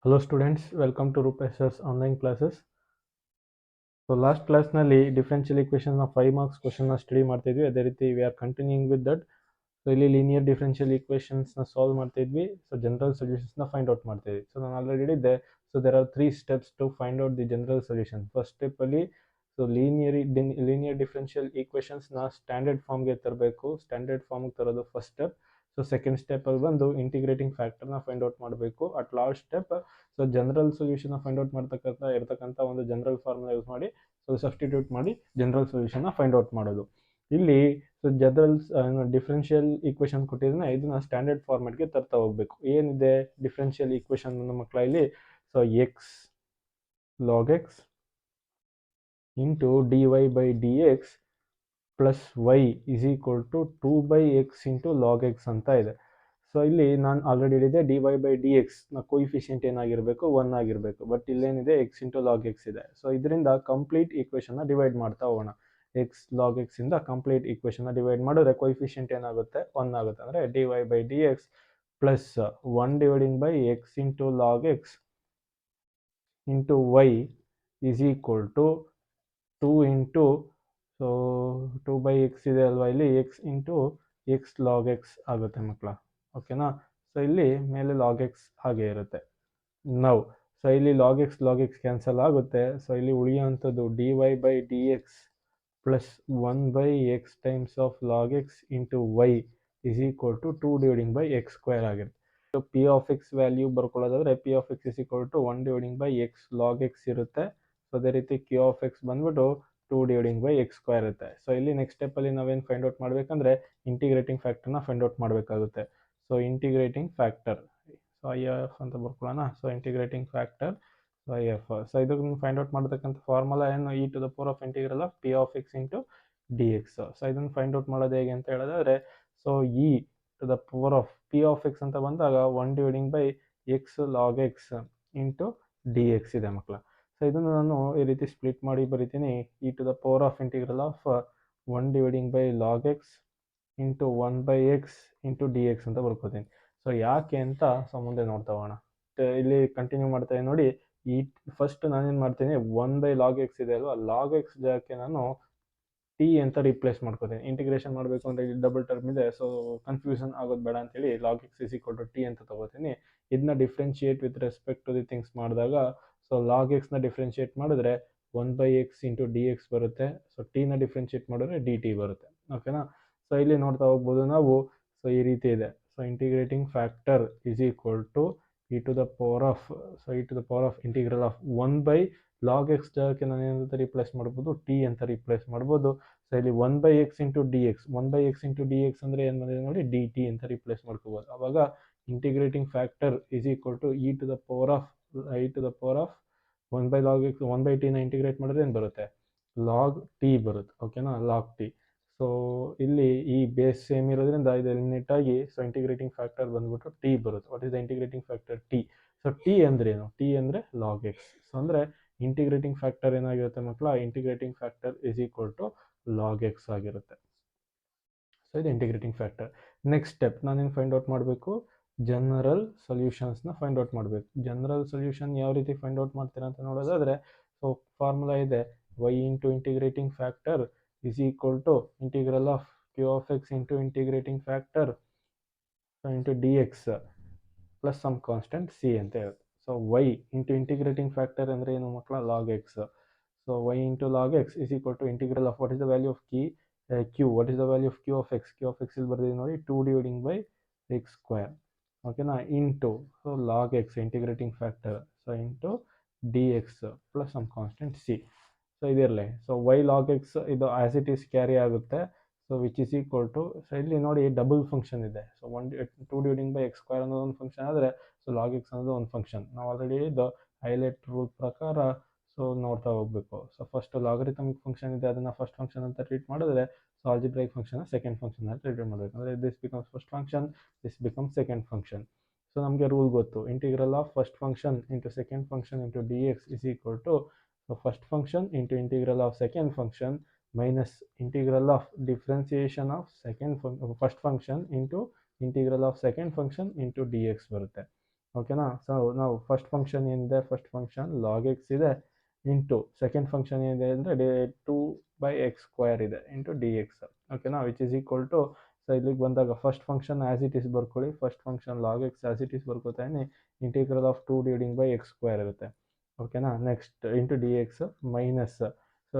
Hello students, welcome to Rupesh's online classes. So last class nalli differential equation na 5 marks question na study ಮಾಡ್ತಾ ಇದ್ವಿ. ಅದೇ ರೀತಿ we are continuing with that. So ಇಲ್ಲಿ linear differential equations na solve ಮಾಡ್ತಾ ಇದ್ವಿ. So general solutions na find out ಮಾಡ್ತಾ ಇದ್ವಿ. So ನಾನು already ಹೇಳಿದ್ದೆ. So there are 3 steps to find out the general solution. First step ಅಲ್ಲಿ so linear differential equations na standard form ಗೆ ತರಬೇಕು. Standard form ಗೆ ತರೋದು first step. So second step ಅಲ್ಲಿ ಬಂದು ಇಂಟಿಗ್ರೇಟಿಂಗ್ ಫ್ಯಾಕ್ಟರ್ನ ಫೈಂಡ್ ಔಟ್ ಮಾಡಬೇಕು. At last step so general solution find out ಇರತಕ್ಕಂಥ ಒಂದು ಜನರಲ್ ಫಾರ್ಮುಲಾ ಯೂಸ್ ಮಾಡಿ ಸೊ ಸಬ್ಸ್ಟಿಟ್ಯೂಟ್ ಮಾಡಿ ಜನರಲ್ ಸೊಲ್ಯೂಷನ್ ಫೈಂಡ್ ಔಟ್ ಮಾಡೋದು. ಇಲ್ಲಿ ಸೊ ಜನರಲ್ ಡಿಫ್ರೆನ್ಷಿಯಲ್ ಈಕ್ವೇಶನ್ ಕೊಟ್ಟಿದ್ರೆ ಇದನ್ನ ಸ್ಟ್ಯಾಂಡರ್ಡ್ ಫಾರ್ಮೆಟ್ಗೆ ತರ್ತಾ ಹೋಗ್ಬೇಕು. ಏನಿದೆ ಡಿಫ್ರೆನ್ಷಿಯಲ್ ಈಕ್ವೇಶನ್ ಮಕ್ಕಳ ಇಲ್ಲಿ so x log x into d y by d x plus y is equal to 2/x into log x ಅಂತ ಇದೆ. ಸೊ ಇಲ್ಲಿ ನಾನು ಆಲ್ರೆಡಿ ಹೇಳಿದೆ d y by d x ನ ಕೋಯಿಫಿಷಿಯಂಟ್ ಏನಾಗಿರಬೇಕು 1 ಆಗಿರಬೇಕು. ಬಟ್ ಇಲ್ಲೇನಿದೆ ಎಕ್ಸ್ ಇಂಟು ಲಾಗ್ ಎಕ್ಸ್ ಇದೆ. ಸೊ ಇದರಿಂದ ಕಂಪ್ಲೀಟ್ ಈಕ್ವೇಶನ್ ಡಿವೈಡ್ ಮಾಡ್ತಾ ಹೋಗೋಣ. ಎಕ್ಸ್ ಲಾಗ್ ಎಕ್ಸ್ ಇಂದ ಕಂಪ್ಲೀಟ್ ಈಕ್ವೇಶನ್ ಡಿವೈಡ್ ಮಾಡಿದ್ರೆ ಕೋಯಿಫಿಷಿಯಂಟ್ ಏನಾಗುತ್ತೆ 1 ಆಗುತ್ತೆ. ಅಂದರೆ d y by d x plus 1 dividing by x into log x into y is equal to 2 into so 2/x ಇದೆ ಅಲ್ವಾ, ಇಲ್ಲಿ x into x log x ಆಗುತ್ತೆ ಮಕ್ಕಳ. ಓಕೆನಾ. ಸೊ ಇಲ್ಲಿ ಮೇಲೆ ಲಾಗ್ ಎಕ್ಸ್ ಹಾಗೆ ಇರುತ್ತೆ. ನೌ ಸೊ ಇಲ್ಲಿ ಲಾಗ್ ಎಕ್ಸ್ ಕ್ಯಾನ್ಸಲ್ ಆಗುತ್ತೆ. ಸೊ ಇಲ್ಲಿ ಉಳಿಯುವಂಥದ್ದು d y by d x plus 1/x times of log x into y is equal to 2 dividing by x square ಆಗಿರುತ್ತೆ. So p of x value ಬರ್ಕೊಳ್ಳೋದಾದ್ರೆ p of x is equal to 1 dividing by x log x ಇರುತ್ತೆ. So ಅದೇ ರೀತಿ q of x ಬಂದ್ಬಿಟ್ಟು 2 dividing by x square ಇರುತ್ತೆ. So ಇಲ್ಲಿ next ಸ್ಟೆಪ್ಪಲ್ಲಿ ನಾವೇನು ಫೈಂಡ್ ಔಟ್ ಮಾಡಬೇಕಂದ್ರೆ ಇಂಟಿಗ್ರೇಟಿಂಗ್ ಫ್ಯಾಕ್ಟರ್ನ ಫೈಂಡ್ ಔಟ್ ಮಾಡಬೇಕಾಗುತ್ತೆ. So integrating factor so I F ಅಂತ ಬರ್ಕೊಳ್ಳೋಣ. So integrating factor so I F. So ಇದನ್ನು ಫೈಂಡ್ ಔಟ್ ಮಾಡತಕ್ಕಂಥ ಫಾರ್ಮುಲಾ ಏನು e to the power of integral of p of x into d x. So ಇದನ್ನು find out ಮಾಡೋದು ಹೇಗೆ ಅಂತ ಹೇಳಿದ್ರೆ so e to the power of p of x ಅಂತ ಬಂದಾಗ 1 dividing by x log x into d x ಇದೆ ಮಕ್ಕಳ. So ಇದನ್ನು ನಾನು ಈ ರೀತಿ ಸ್ಪ್ಲಿಟ್ ಮಾಡಿ ಬರಿತೀನಿ. E to the power of integral of 1 dividing by log x into 1/x into d x ಅಂತ ಬರ್ಕೋತೀನಿ. ಸೊ ಯಾಕೆ ಅಂತ ಸೊ ಮುಂದೆ ನೋಡ್ತಾ ಹೋಗೋಣ. ಇಲ್ಲಿ ಕಂಟಿನ್ಯೂ ಮಾಡ್ತಾ ನೋಡಿ. ಈ ಫಸ್ಟ್ ನಾನೇನು ಮಾಡ್ತೀನಿ 1/log x ಇದೆ ಅಲ್ವಾ, ಲಾಗ್ ಎಕ್ಸ್ ಜಾಗಕ್ಕೆ ನಾನು ಟಿ ಅಂತ ರಿಪ್ಲೇಸ್ ಮಾಡ್ಕೋತೀನಿ. ಇಂಟಿಗ್ರೇಷನ್ ಮಾಡಬೇಕು ಅಂದರೆ ಇಲ್ಲಿ ಡಬಲ್ ಟರ್ಮ್ ಇದೆ. ಸೊ ಕನ್ಫ್ಯೂಷನ್ ಆಗೋದು ಬೇಡ ಅಂತೇಳಿ log x is equal to t ಅಂತ ತಗೋತೀನಿ. ಇದನ್ನ differentiate with respect to the things ಮಾಡಿದಾಗ ಸೊ ಲಾಗ್ ಎಕ್ಸ್ನ ಡಿಫ್ರೆನ್ಶಿಯೇಟ್ ಮಾಡಿದ್ರೆ 1/x ಇಂಟು ಡಿ ಎಕ್ಸ್ ಬರುತ್ತೆ. ಸೊ ಟಿನ ಡಿಫ್ರೆನ್ಶಿಯೇಟ್ ಮಾಡಿದ್ರೆ ಡಿ ಟಿ ಬರುತ್ತೆ. ಓಕೆನಾ. ಸೊ ಇಲ್ಲಿ ನೋಡ್ತಾ ಹೋಗ್ಬೋದು ನಾವು. ಸೊ ಈ ರೀತಿ ಇದೆ. So integrating factor is equal to e to the power of integral of 1/log x ಜಾಗಕ್ಕೆ ನಾನು ಏನಂತ ರಿಪ್ಲೇಸ್ ಮಾಡ್ಬೋದು ಟಿ ಅಂತ ರಿಪ್ಲೇಸ್ ಮಾಡ್ಬೋದು. ಸೊ ಇಲ್ಲಿ 1/x into d X 1/x into d X ಅಂದರೆ ಏನು ಬಂದಿದೆ ನೋಡಿ ಡಿ ಟಿ ಅಂತ ರಿಪ್ಲೇಸ್ ಮಾಡ್ಕೋಬೋದು. ಅವಾಗ integrating factor is equal to e to the power of 1/log x 1/t ನ ಇಂಟಿಗ್ರೇಟ್ ಮಾಡಿದ್ರೆ ಏನು ಬರುತ್ತೆ ಲಾಗ್ ಟಿ ಬರುತ್ತೆ. ಓಕೆನಾ, ಲಾಗ್ ಟಿ. ಸೊ ಇಲ್ಲಿ ಈ ಬೇಸ್ ಸೇಮ್ ಇರೋದ್ರಿಂದ ಇದು ಎಲಿಮಿನೇಟ್ ಆಗಿ ಸೊ ಇಂಟಿಗ್ರೇಟಿಂಗ್ ಫ್ಯಾಕ್ಟರ್ ಬಂದ್ಬಿಟ್ಟು ಟಿ ಬರುತ್ತೆ. What is the integrating factor t? So t ಅಂದ್ರೆ ಏನು? ಟಿ ಅಂದರೆ ಲಾಗ್ ಎಕ್ಸ್. ಸೊ ಅಂದರೆ ಇಂಟಿಗ್ರೇಟಿಂಗ್ ಫ್ಯಾಕ್ಟರ್ ಏನಾಗಿರುತ್ತೆ ಮಕ್ಕಳ? Integrating factor is equal to log x ಆಗಿರುತ್ತೆ. ಸೊ ಇದು ಇಂಟಿಗ್ರೇಟಿಂಗ್ ಫ್ಯಾಕ್ಟರ್. ನೆಕ್ಸ್ಟ್ ಸ್ಟೆಪ್ ನಾನೇನು ಫೈಂಡ್ ಔಟ್ ಮಾಡಬೇಕು? ಜನರಲ್ ಸೊಲ್ಯೂಷನ್ಸ್ನ ಫೈಂಡ್ ಔಟ್ ಮಾಡಬೇಕು. ಜನರಲ್ ಸೊಲ್ಯೂಷನ್ ಯಾವ ರೀತಿ ಫೈಂಡ್ ಔಟ್ ಮಾಡ್ತೀರಾ ಅಂತ ನೋಡೋದಾದರೆ ಸೊ ಫಾರ್ಮುಲಾ ಇದೆ y into integrating factor is equal to integral of q of x into integrating factor into dx plus some constant c ಅಂತ ಇರುತ್ತೆ. So y into integrating factor ಅಂದರೆ ಏನು ಮಕ್ಕಳ? log x. So y into log x is equal to integral of what is the value of q, what is the value of q of x? q of x ಇಲ್ಲಿ ಬರ್ದಿದೆ ನೋಡಿ 2 dividing by x square. ಓಕೆನಾ, into so log x integrating factor so into dx plus some constant c. So ಇದಿರಲಿ. So y log x ಇದು as it is carry ಆಗುತ್ತೆ. So which is equal to so ಇಲ್ಲಿ ನೋಡಿ double function ಇದೆ. So 2 dividing by x square ಅನ್ನೋದು ಒಂದು function ಆದರೆ so log X ಅನ್ನೋದು ಒಂದು ಫಂಕ್ಷನ್. ನಾವು ಆಲ್ರೆಡಿ ಇದು ಹೈಲೈಟ್ ರೂಲ್ ಪ್ರಕಾರ ಸೊ ನೋಡ್ತಾ ಹೋಗಬೇಕು. ಸೊ ಫಸ್ಟ್ ಲಾಗರಿಥಮಿಕ್ ಫಂಕ್ಷನ್ ಇದೆ, ಅದನ್ನು ಫಸ್ಟ್ ಫಂಕ್ಷನ್ ಅಂತ ಟ್ರೀಟ್ ಮಾಡಿದ್ರೆ so algebraic function second function ಅಂತ ಟ್ರೀಟ್ ಮಾಡಬೇಕು. ಅಂದರೆ this becomes first function, this becomes second function. So ನಮಗೆ ರೂಲ್ ಗೊತ್ತು, integral of first function into second function into d x is equal to so first function into integral of second function minus integral of differentiation of first function into integral of second function into dx ಬರುತ್ತೆ. ಓಕೆನಾ. So ನಾವು first function ಏನಿದೆ, first function log x ಇದೆ into second function ಏನಿದೆ ಅಂದರೆ 2/x² ಇದೆ into d x. ಓಕೆನಾ, which is equal to, so ಇಲ್ಲಿಗೆ ಬಂದಾಗ first function as it is ಬರ್ಕೊಳ್ಳಿ. First function log x as it is ಬರ್ಕೋತಾನೆ ಇಂಟಿಗ್ರಲ್ ಆಫ್ 2/x² ಇರುತ್ತೆ. ಓಕೆನಾ. Next into d x minus, so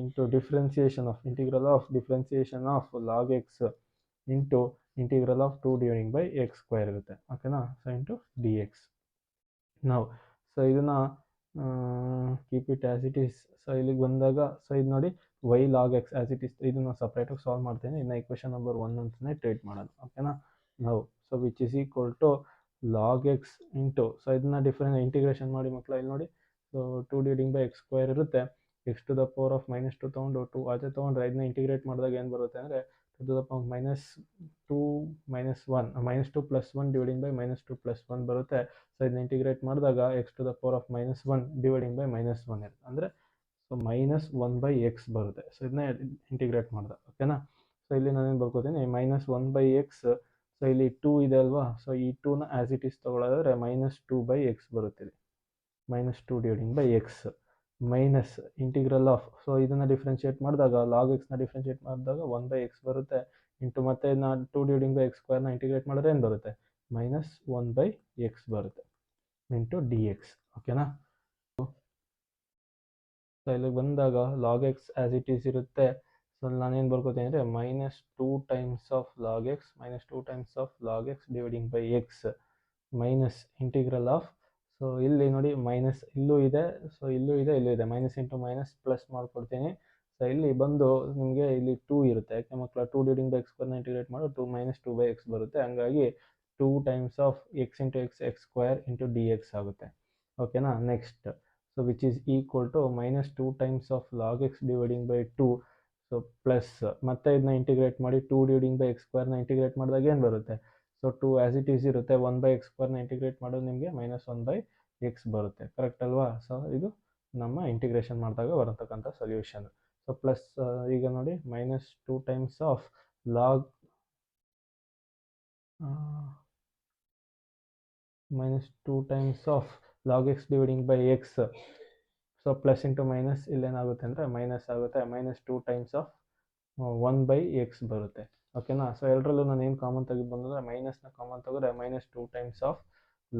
into differentiation of integral of differentiation of log x into integral of 2/x² ಇರುತ್ತೆ. ಓಕೆನಾ. So into d x. ನಾವು so ಇದನ್ನು keep it as it is. So ಇಲ್ಲಿಗೆ ಬಂದಾಗ, so ಇದು ನೋಡಿ y log x as it is, ಇದನ್ನು ಸಪ್ರೇಟಾಗಿ ಸಾಲ್ವ್ ಮಾಡ್ತೀನಿ. ಇನ್ನು ಇಕ್ವೇಷನ್ ನಂಬರ್ 1 ಅಂತಲೇ ಟ್ರೀಟ್ ಮಾಡೋದು. ಓಕೆನಾ. ನಾವು so which is equal to log x into, so ಇದನ್ನ ಇಂಟಿಗ್ರೇಷನ್ ಮಾಡಿ ಮಕ್ಕಳ. ಇಲ್ಲಿ ನೋಡಿ, ಸೊ 2/x² ಇರುತ್ತೆ. X to the power of -2 ತೊಗೊಂಡು 2 ಆಚೆ ತೊಗೊಂಡ್ರೆ ಇದನ್ನ ಇಂಟಿಗ್ರೇಟ್ ಮಾಡಿದಾಗ ಏನು ಬರುತ್ತೆ ಅಂದರೆ -2 -2 + 1 /-2 + 1 ಬರುತ್ತೆ. ಸೊ ಇದನ್ನ ಇಂಟಿಗ್ರೇಟ್ ಮಾಡಿದಾಗ x to the power of -1 /-1 ಇರುತ್ತೆ. ಅಂದರೆ ಸೊ -1/x ಬರುತ್ತೆ. ಸೊ ಇದನ್ನ ಇಂಟಿಗ್ರೇಟ್ ಮಾಡಿದೆ. ಓಕೆನಾ. ಸೊ ಇಲ್ಲಿ ನಾನೇನು ಬರ್ಕೋತೀನಿ, -1/x. ಸೊ ಇಲ್ಲಿ 2 ಇದೆ ಅಲ್ವಾ, ಸೊ ಈ 2ನ ಆ್ಯಸ್ ಇಟ್ ಈಸ್ ತೊಗೊಳ್ಳೋದಾದ್ರೆ -2/x ಬರುತ್ತೆ. -2/x minus integral of, so ಇದನ್ನು ಡಿಫ್ರೆನ್ಷಿಯೇಟ್ ಮಾಡಿದಾಗ ಲಾಗ್ ಎಕ್ಸ್ನ ಡಿಫ್ರೆನ್ಷಿಯೇಟ್ ಮಾಡಿದಾಗ 1/x ಬರುತ್ತೆ. ಇಂಟು ಮತ್ತೆ ಇದನ್ನ 2/x² ಇಂಟಿಗ್ರೇಟ್ ಮಾಡಿದ್ರೆ ಏನು ಬರುತ್ತೆ, -1/x ಬರುತ್ತೆ ಇಂಟು ಡಿ ಎಕ್ಸ್. ಓಕೆನಾ. ಸೊ ಇಲ್ಲಿಗೆ ಬಂದಾಗ log x as it is ಇರುತ್ತೆ. ಸೊ ನಾನೇನು ಬರ್ಕೋತೀನಿ ಅಂದರೆ -2 times of log X /x minus integral of, so ಇಲ್ಲಿ ನೋಡಿ ಮೈನಸ್ ಇಲ್ಲೂ ಇದೆ, ಸೊ ಇಲ್ಲೂ ಇದೆ, ಇಲ್ಲೂ ಇದೆ, ಮೈನಸ್ ಇಂಟು ಮೈನಸ್ ಪ್ಲಸ್ ಮಾಡ್ಕೊಡ್ತೀನಿ. ಸೊ ಇಲ್ಲಿ ಬಂದು ನಿಮಗೆ ಇಲ್ಲಿ 2 ಇರುತ್ತೆ. ಯಾಕೆ ಮಕ್ಕಳ, 2/x² ಇಂಟಿಗ್ರೇಟ್ ಮಾಡೋ -2/x ಬರುತ್ತೆ. ಹಂಗಾಗಿ 2 times of x into x² into d x ಆಗುತ್ತೆ. ಓಕೆನಾ. Next, so which is equal to -2 times of log x /2. So plus ಮತ್ತೆ ಇದನ್ನ ಇಂಟಿಗ್ರೇಟ್ ಮಾಡಿ 2/x² ಇಂಟಿಗ್ರೇಟ್ ಮಾಡಿದಾಗ ಏನು ಬರುತ್ತೆ, ಸೊ 2 ಆ್ಯಸ್ ಇಟ್ ಈಸ್ ಇರುತ್ತೆ. 1/x² ಇಂಟಿಗ್ರೇಟ್ ಮಾಡೋದು ನಿಮಗೆ -1/x ಬರುತ್ತೆ. ಕರೆಕ್ಟ್ ಅಲ್ವಾ. ಸೊ ಇದು ನಮ್ಮ ಇಂಟಿಗ್ರೇಷನ್ ಮಾಡಿದಾಗ ಬರತಕ್ಕಂಥ ಸೊಲ್ಯೂಷನ್. ಸೊ ಪ್ಲಸ್ ಈಗ ನೋಡಿ -2 times of log x /x. So plus into minus ಇಲ್ಲೇನಾಗುತ್ತೆ ಅಂದರೆ ಮೈನಸ್ ಆಗುತ್ತೆ. -2 ಟೈಮ್ಸ್ ಆಫ್ 1/x ಬರುತ್ತೆ. ಓಕೆನಾ. ಸೊ ಎರಡರಲ್ಲೂ ನಾನು ಏನು ಕಾಮನ್ ತೆಗೆದು ಬಂದರೆ ಮೈನಸ್ನ ಕಾಮನ್ ತೆಗೆದ್ರೆ -2 times of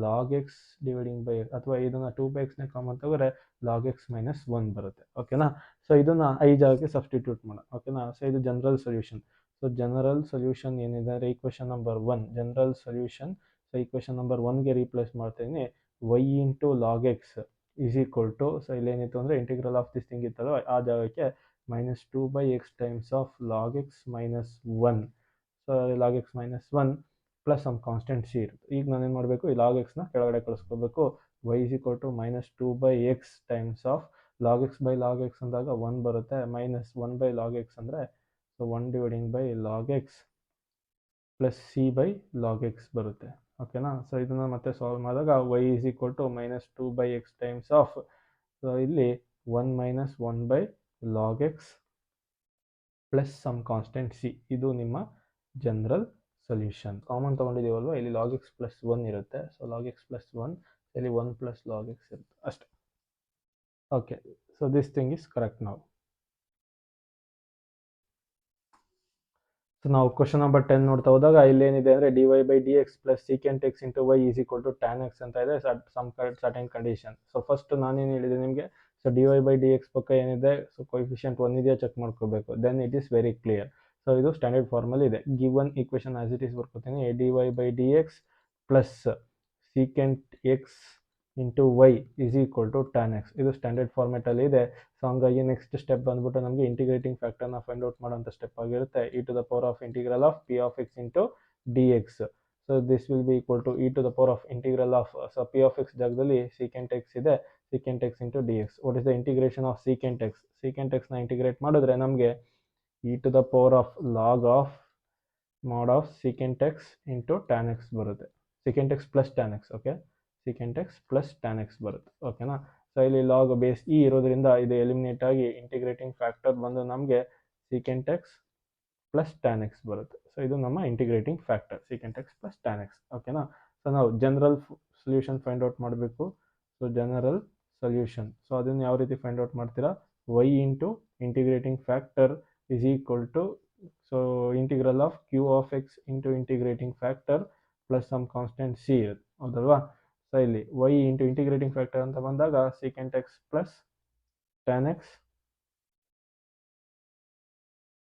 log X /x, ಅಥವಾ ಇದನ್ನು 2/xನೇ ಕಾಮನ್ ತೆಗೆದ್ರೆ ಲಾಗ್ ಎಕ್ಸ್ -1 ಬರುತ್ತೆ. ಓಕೆನಾ. ಸೊ ಇದನ್ನು ಈ ಜಾಗಕ್ಕೆ ಸಬ್ಸ್ಟಿಟ್ಯೂಟ್ ಮಾಡೋಣ. ಓಕೆನಾ. ಸೊ ಇದು general solution. So general solution ಏನಿದೆ ಅಂದರೆ equation number 1 general solution. So equation number 1ಗೆ ರೀಪ್ಲೇಸ್ ಮಾಡ್ತೀನಿ. y into log x is equal to, so ಇಲ್ಲೇನಿತ್ತು ಅಂದರೆ ಇಂಟಿಗ್ರಲ್ ಆಫ್ ದಿಸ್ ಥಿಂಗ್ ಇತ್ತಲ್ಲ, ಆ ಜಾಗಕ್ಕೆ -2/x times of log x -1. So log x -1 plus some constant C ಇರುತ್ತೆ. ಈಗ ನಾನೇನು ಮಾಡಬೇಕು, ಈ ಲಾಗ್ ಎಕ್ಸ್ನ ಕೆಳಗಡೆ ಕಳಿಸ್ಕೋಬೇಕು. y is equal to -2/x times of log X ಅಂದಾಗ 1 ಬರುತ್ತೆ. -1/log x ಅಂದರೆ so 1/log x plus c/log x ಬರುತ್ತೆ. ಓಕೆನಾ. ಸೊ ಇದನ್ನು ಮತ್ತೆ ಸಾಲ್ವ್ ಮಾಡಿದಾಗ y is equal to -2/x times of, so ಇಲ್ಲಿ 1 - 1/log x plus some constant c. ಇದು ನಿಮ್ಮ ಜನರಲ್ ಸೊಲ್ಯೂಷನ್. ಕಾಮನ್ ತೊಗೊಂಡಿದ್ದೀವಲ್ವ, ಇಲ್ಲಿ ಲಾಗ್ ಎಕ್ಸ್ +1 ಇರುತ್ತೆ. ಸೊ ಲಾಗ್ ಎಕ್ಸ್ +1, ಇಲ್ಲಿ 1 + log x ಇರುತ್ತೆ ಅಷ್ಟೇ. Okay. So this thing is correct ನಾವು. ಸೊ ನಾವು ಕ್ವಶನ್ ನಂಬರ್ 10 ನೋಡ್ತಾ ಹೋದಾಗ ಇಲ್ಲೇನಿದೆ ಅಂದರೆ dy/dx + secant x into y is equal to tan x ಅಂತ ಇದೆ. Some certain condition. So first ನಾನೇನು ಹೇಳಿದೆ ನಿಮಗೆ, ಸೊ dy/dx ಪಕ್ಕ ಏನಿದೆ, ಸೊ ಕೊಯಿಫಿಷಿಯಂಟ್ 1 ಇದೆಯಾ ಚೆಕ್ ಮಾಡ್ಕೋಬೇಕು. Then it is very clear. So ಇದು ಸ್ಟ್ಯಾಂಡರ್ಡ್ ಫಾರ್ಮಲ್ಲಿ ಇದೆ. Given equation as it is ಬರ್ಕೋತೀನಿ. dy/dx plus secant x into y is equal to tan x. ಇದು ಸ್ಟ್ಯಾಂಡರ್ಡ್ ಫಾರ್ಮೆಟಲ್ಲಿ ಇದೆ. ಸೊ ಹಂಗಾಗಿ ನೆಕ್ಸ್ಟ್ ಸ್ಟೆಪ್ ಬಂದ್ಬಿಟ್ಟು ನಮಗೆ ಇಂಟಿಗ್ರೇಟಿಂಗ್ ಫ್ಯಾಕ್ಟರ್ನ ಫೈಂಡ್ ಔಟ್ ಮಾಡೋಂಥ ಸ್ಟೆಪ್ ಆಗಿರುತ್ತೆ. e to the power of integral of p of x into dx. So this will be equal to e to the power of integral of, so p of x ಜಾಗದಲ್ಲಿ secant x ಇದೆ, secant x into dx. What is the integration of secant x? secant x ನ integrate ಮಾಡಿದ್ರೆ ನಮಗೆ e to the power of log of mod of secant x into tan x ಬರುತ್ತೆ. secant x plus tan x. Okay, secant x plus tan x ಬರುತ್ತೆ. ಓಕೆನಾ. So ಇಲ್ಲಿ log base E ಇರೋದ್ರಿಂದ ಇದು eliminate ಆಗಿ integrating factor ಬಂದು ನಮಗೆ secant x plus tan x ಬರುತ್ತೆ. ಸೊ ಇದು ನಮ್ಮ integrating factor secant x plus tan x. ಓಕೆನಾ. ಸೊ ನಾವು ಜನರಲ್ ಸೊಲ್ಯೂಷನ್ ಫೈಂಡ್ ಔಟ್ ಮಾಡಬೇಕು. ಸೊ ಜನರಲ್ ಸೊಲ್ಯೂಷನ್, ಸೊ ಅದನ್ನು ಯಾವ ರೀತಿ ಫೈಂಡ್ ಔಟ್ ಮಾಡ್ತೀರಾ, y into integrating factor is equal to, so integral of q of x into integrating factor plus some constant c ಇರುತ್ತೆ, ಹೌದಲ್ವಾ. So ಇಲ್ಲಿ y into integrating factor ಅಂತ ಬಂದಾಗ secant x plus tan x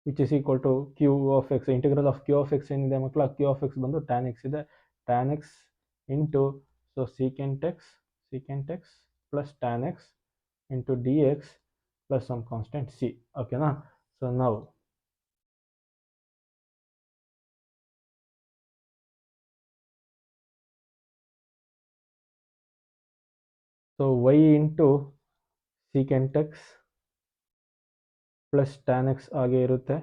which is equal to q of x. Integral of q of x ಏನಿದೆ ಮಕ್ಕಳ, q of x ಬಂದು tan x ಇದೆ, tan x into so secant x plus tan x into d x plus some constant c. ಓಕೆನಾ. So ನಾವು so y into secant x plus tan x ಹಾಗೆ ಇರುತ್ತೆ.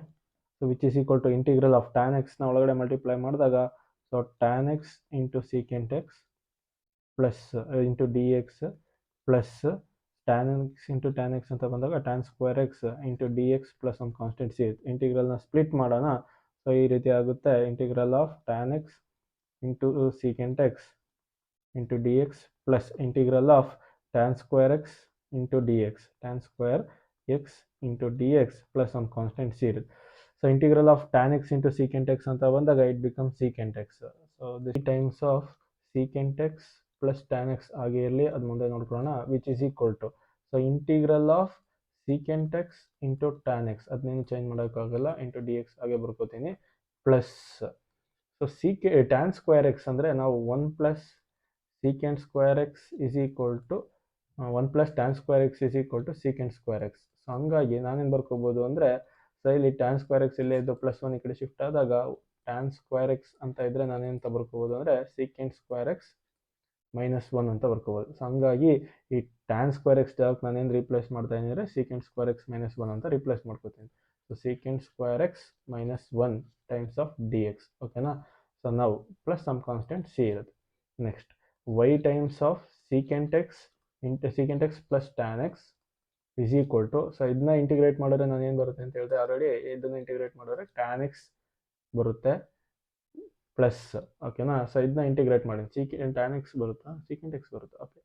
So which is equal to integral of tan ಎಕ್ಸ್ನ ಒಳಗಡೆ multiply ಮಾಡಿದಾಗ so tan x into secant x plus into d x plus tan x ಅಂತ ಬಂದಾಗ tan square X into d x plus ಒಂದು constant C. ಇಂಟಿಗ್ರಲ್ನ split ಮಾಡೋಣ. So ಈ ರೀತಿ ಆಗುತ್ತೆ, integral of tan x into secant x into d x plus integral of tan square X into d X, tan square X into d x plus ಒಂದು constant C ಇರುತ್ತೆ. So integral of tan x into secant x ಅಂತ ಬಂದಾಗ it become secant x. So the times of secant x plus tan x ಹಾಗೆ ಇರಲಿ, ಅದು ಮುಂದೆ ನೋಡ್ಕೊಳ್ಳೋಣ. Which is equal to so integral of secant x into tan x, ಅದನ್ನೇನು change ಮಾಡೋಕ್ಕಾಗಲ್ಲ, into d x ಹಾಗೆ ಬರ್ಕೋತೀನಿ plus so tan square x ಅಂದರೆ ನಾವು 1 plus secant square x is equal to 1 plus tan square x is equal to secant square x. So ಹಂಗಾಗಿ ನಾನೇನು ಬರ್ಕೋಬೋದು ಅಂದರೆ, so ಇಲ್ಲಿ ಟ್ಯಾನ್ ಸ್ಕ್ವೇರ್ ಎಕ್ಸ್ ಇಲ್ಲೇ ಇದ್ದು ಪ್ಲಸ್ 1 ಈ ಕಡೆ ಶಿಫ್ಟ್ ಆದಾಗ ಟ್ಯಾನ್ ಸ್ಕ್ವೇರ್ ಎಕ್ಸ್ ಅಂತ ಇದ್ದರೆ ನಾನೇನು ಬರ್ಕೋಬೋದು ಅಂದರೆ ಸೀಕೆಂಟ್ ಸ್ಕ್ವೇರ್ ಎಕ್ಸ್ ಮೈನಸ್ 1 ಅಂತ ಬರ್ಕೋಬೋದು. ಸೊ ಹಂಗಾಗಿ ಈ ಟ್ಯಾನ್ ಸ್ಕ್ವೇರ್ ಎಕ್ಸ್ ಜಾಗಕ್ಕೆ ನಾನೇನು ರೀಪ್ಲೇಸ್ ಮಾಡ್ತಾ ಇದ್ದೀನಿ ಅಂದರೆ ಸೀಕೆಂಟ್ ಸ್ಕ್ವೇರ್ ಎಕ್ಸ್ ಮೈನಸ್ 1 ಅಂತ ರೀಪ್ಲೇಸ್ ಮಾಡ್ಕೋತೀನಿ. So secant square x minus 1 times of d x. ಓಕೆನಾ. ಸೊ ನಾವು ಪ್ಲಸ್ ಸಮ್ ಕಾನ್ಸ್ಟೆಂಟ್ ಸಿ ಇರುತ್ತೆ. Next y times of secant x into secant x plus tan x is equal to, so ಇದನ್ನ integrate ಮಾಡಿದ್ರೆ ನಾನು ಏನು ಬರುತ್ತೆ ಅಂತ ಹೇಳಿದೆ ಆಲ್ರೆಡಿ, ಇದನ್ನು ಇಂಟಿಗ್ರೇಟ್ ಮಾಡಿದ್ರೆ ಟ್ಯಾನ್ ಎಕ್ಸ್ ಬರುತ್ತೆ ಪ್ಲಸ್, ಓಕೆನಾ. ಸೊ ಇದನ್ನ ಇಂಟಿಗ್ರೇಟ್ ಮಾಡಿ ಟ್ಯಾನ್ ಎಕ್ಸ್ ಬರುತ್ತಾ, ಸೀಕೆಂಟ್ ಎಕ್ಸ್ ಬರುತ್ತಾ, ಓಕೆ.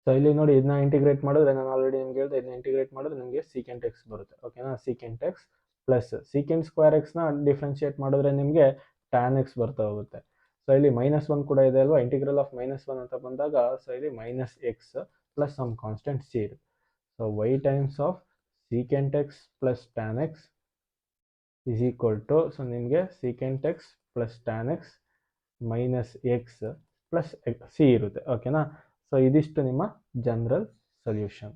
ಸೊ ಇಲ್ಲಿ ನೋಡಿ, ಇದನ್ನ ಇಂಟಿಗ್ರೇಟ್ ಮಾಡಿದ್ರೆ ನಾನು ಆಲ್ರೆಡಿ ನಿಮ್ಗೆ ಹೇಳಿದೆ, ಇದನ್ನ ಇಂಟಿಗ್ರೇಟ್ ಮಾಡಿದ್ರೆ ನಿಮಗೆ ಸೀಕೆಂಟ್ ಎಕ್ಸ್ ಬರುತ್ತೆ, ಓಕೆನಾ. Secant x plus secant square ಎಕ್ಸ್ನ ಡಿಫ್ರೆನ್ಶಿಯೇಟ್ ಮಾಡಿದ್ರೆ ನಿಮಗೆ ಟ್ಯಾನ್ ಎಕ್ಸ್ ಬರ್ತಾ ಹೋಗುತ್ತೆ. ಸೊ ಇಲ್ಲಿ ಮೈನಸ್ 1 ಕೂಡ ಇದೆ ಅಲ್ವಾ, ಇಂಟಿಗ್ರಲ್ ಆಫ್ ಮೈನಸ್ 1 ಅಂತ ಬಂದಾಗ ಸೊ ಇಲ್ಲಿ minus x plus some constant C ಇರುತ್ತೆ. So y times of secant x plus tan x is equal to, so ನಿಮಗೆ secant x plus tan x minus x plus C ಇರುತ್ತೆ, ಓಕೆನಾ. So ಇದಿಷ್ಟು ನಿಮ್ಮ general solution.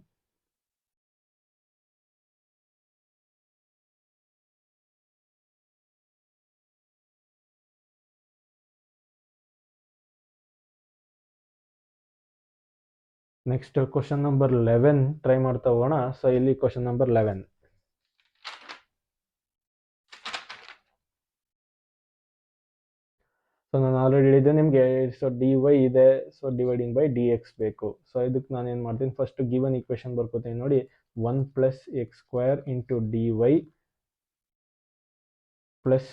Next question number 11 try ಮಾಡ್ತಾ ಹೋಗೋಣ. So ಇಲ್ಲಿ question number 11. So ನಾನು already ಹೇಳಿದ್ದೆ ನಿಮಗೆ, ಸೊ ಡಿ ವೈ ಇದೆ, so dividing by d x ಬೇಕು. ಸೊ ಇದಕ್ಕೆ ನಾನು ಏನು ಮಾಡ್ತೀನಿ, ಫಸ್ಟ್ ಗಿವನ್ ಈಕ್ವೇಶನ್ ಬರ್ಕೋತೀನಿ ನೋಡಿ, 1 plus x square into d y plus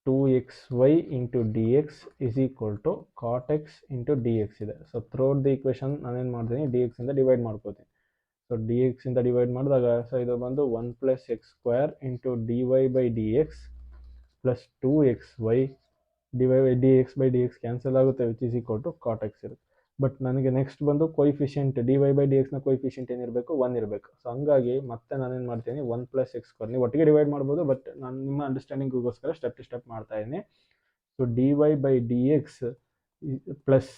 2xy into d x is equal to cot x into d x ಇದೆ. So throughout the equation ನಾನೇನು ಮಾಡ್ತೀನಿ, ಡಿ ಎಕ್ಸ್ ಇಂದ ಡಿವೈಡ್ ಮಾಡ್ಕೋತೀನಿ. ಸೊ ಡಿ ಎಕ್ಸ್ ಇಂದ divide ಮಾಡಿದಾಗ so ಇದು ಬಂದು 1 plus x square into d y by d x plus 2xy d x by d x cancel ಆಗುತ್ತೆ, which is equal to cot x ಇರುತ್ತೆ. But ನನಗೆ next ಬಂದು coefficient d y by d ಎಕ್ಸ್ನ coefficient ಏನಿರಬೇಕು, 1 ಇರಬೇಕು. So ಹಂಗಾಗಿ ಮತ್ತೆ ನಾನೇನು ಮಾಡ್ತೀನಿ, 1 ಪ್ಲಸ್ ಎಕ್ಸ್ ಸ್ಕ್ವೇರ್, ನೀವು ಒಟ್ಟಿಗೆ ಡಿವೈಡ್ ಮಾಡ್ಬೋದು, ಬಟ್ ನಾನು ನಿಮ್ಮ ಅಂಡರ್ಸ್ಟ್ಯಾಂಡಿಂಗ್ಗೋಸ್ಕರ ಸ್ಟೆಪ್ ಟು ಸ್ಟೆಪ್ ಮಾಡ್ತಾ ಇದ್ದೀನಿ. So d y by d x plus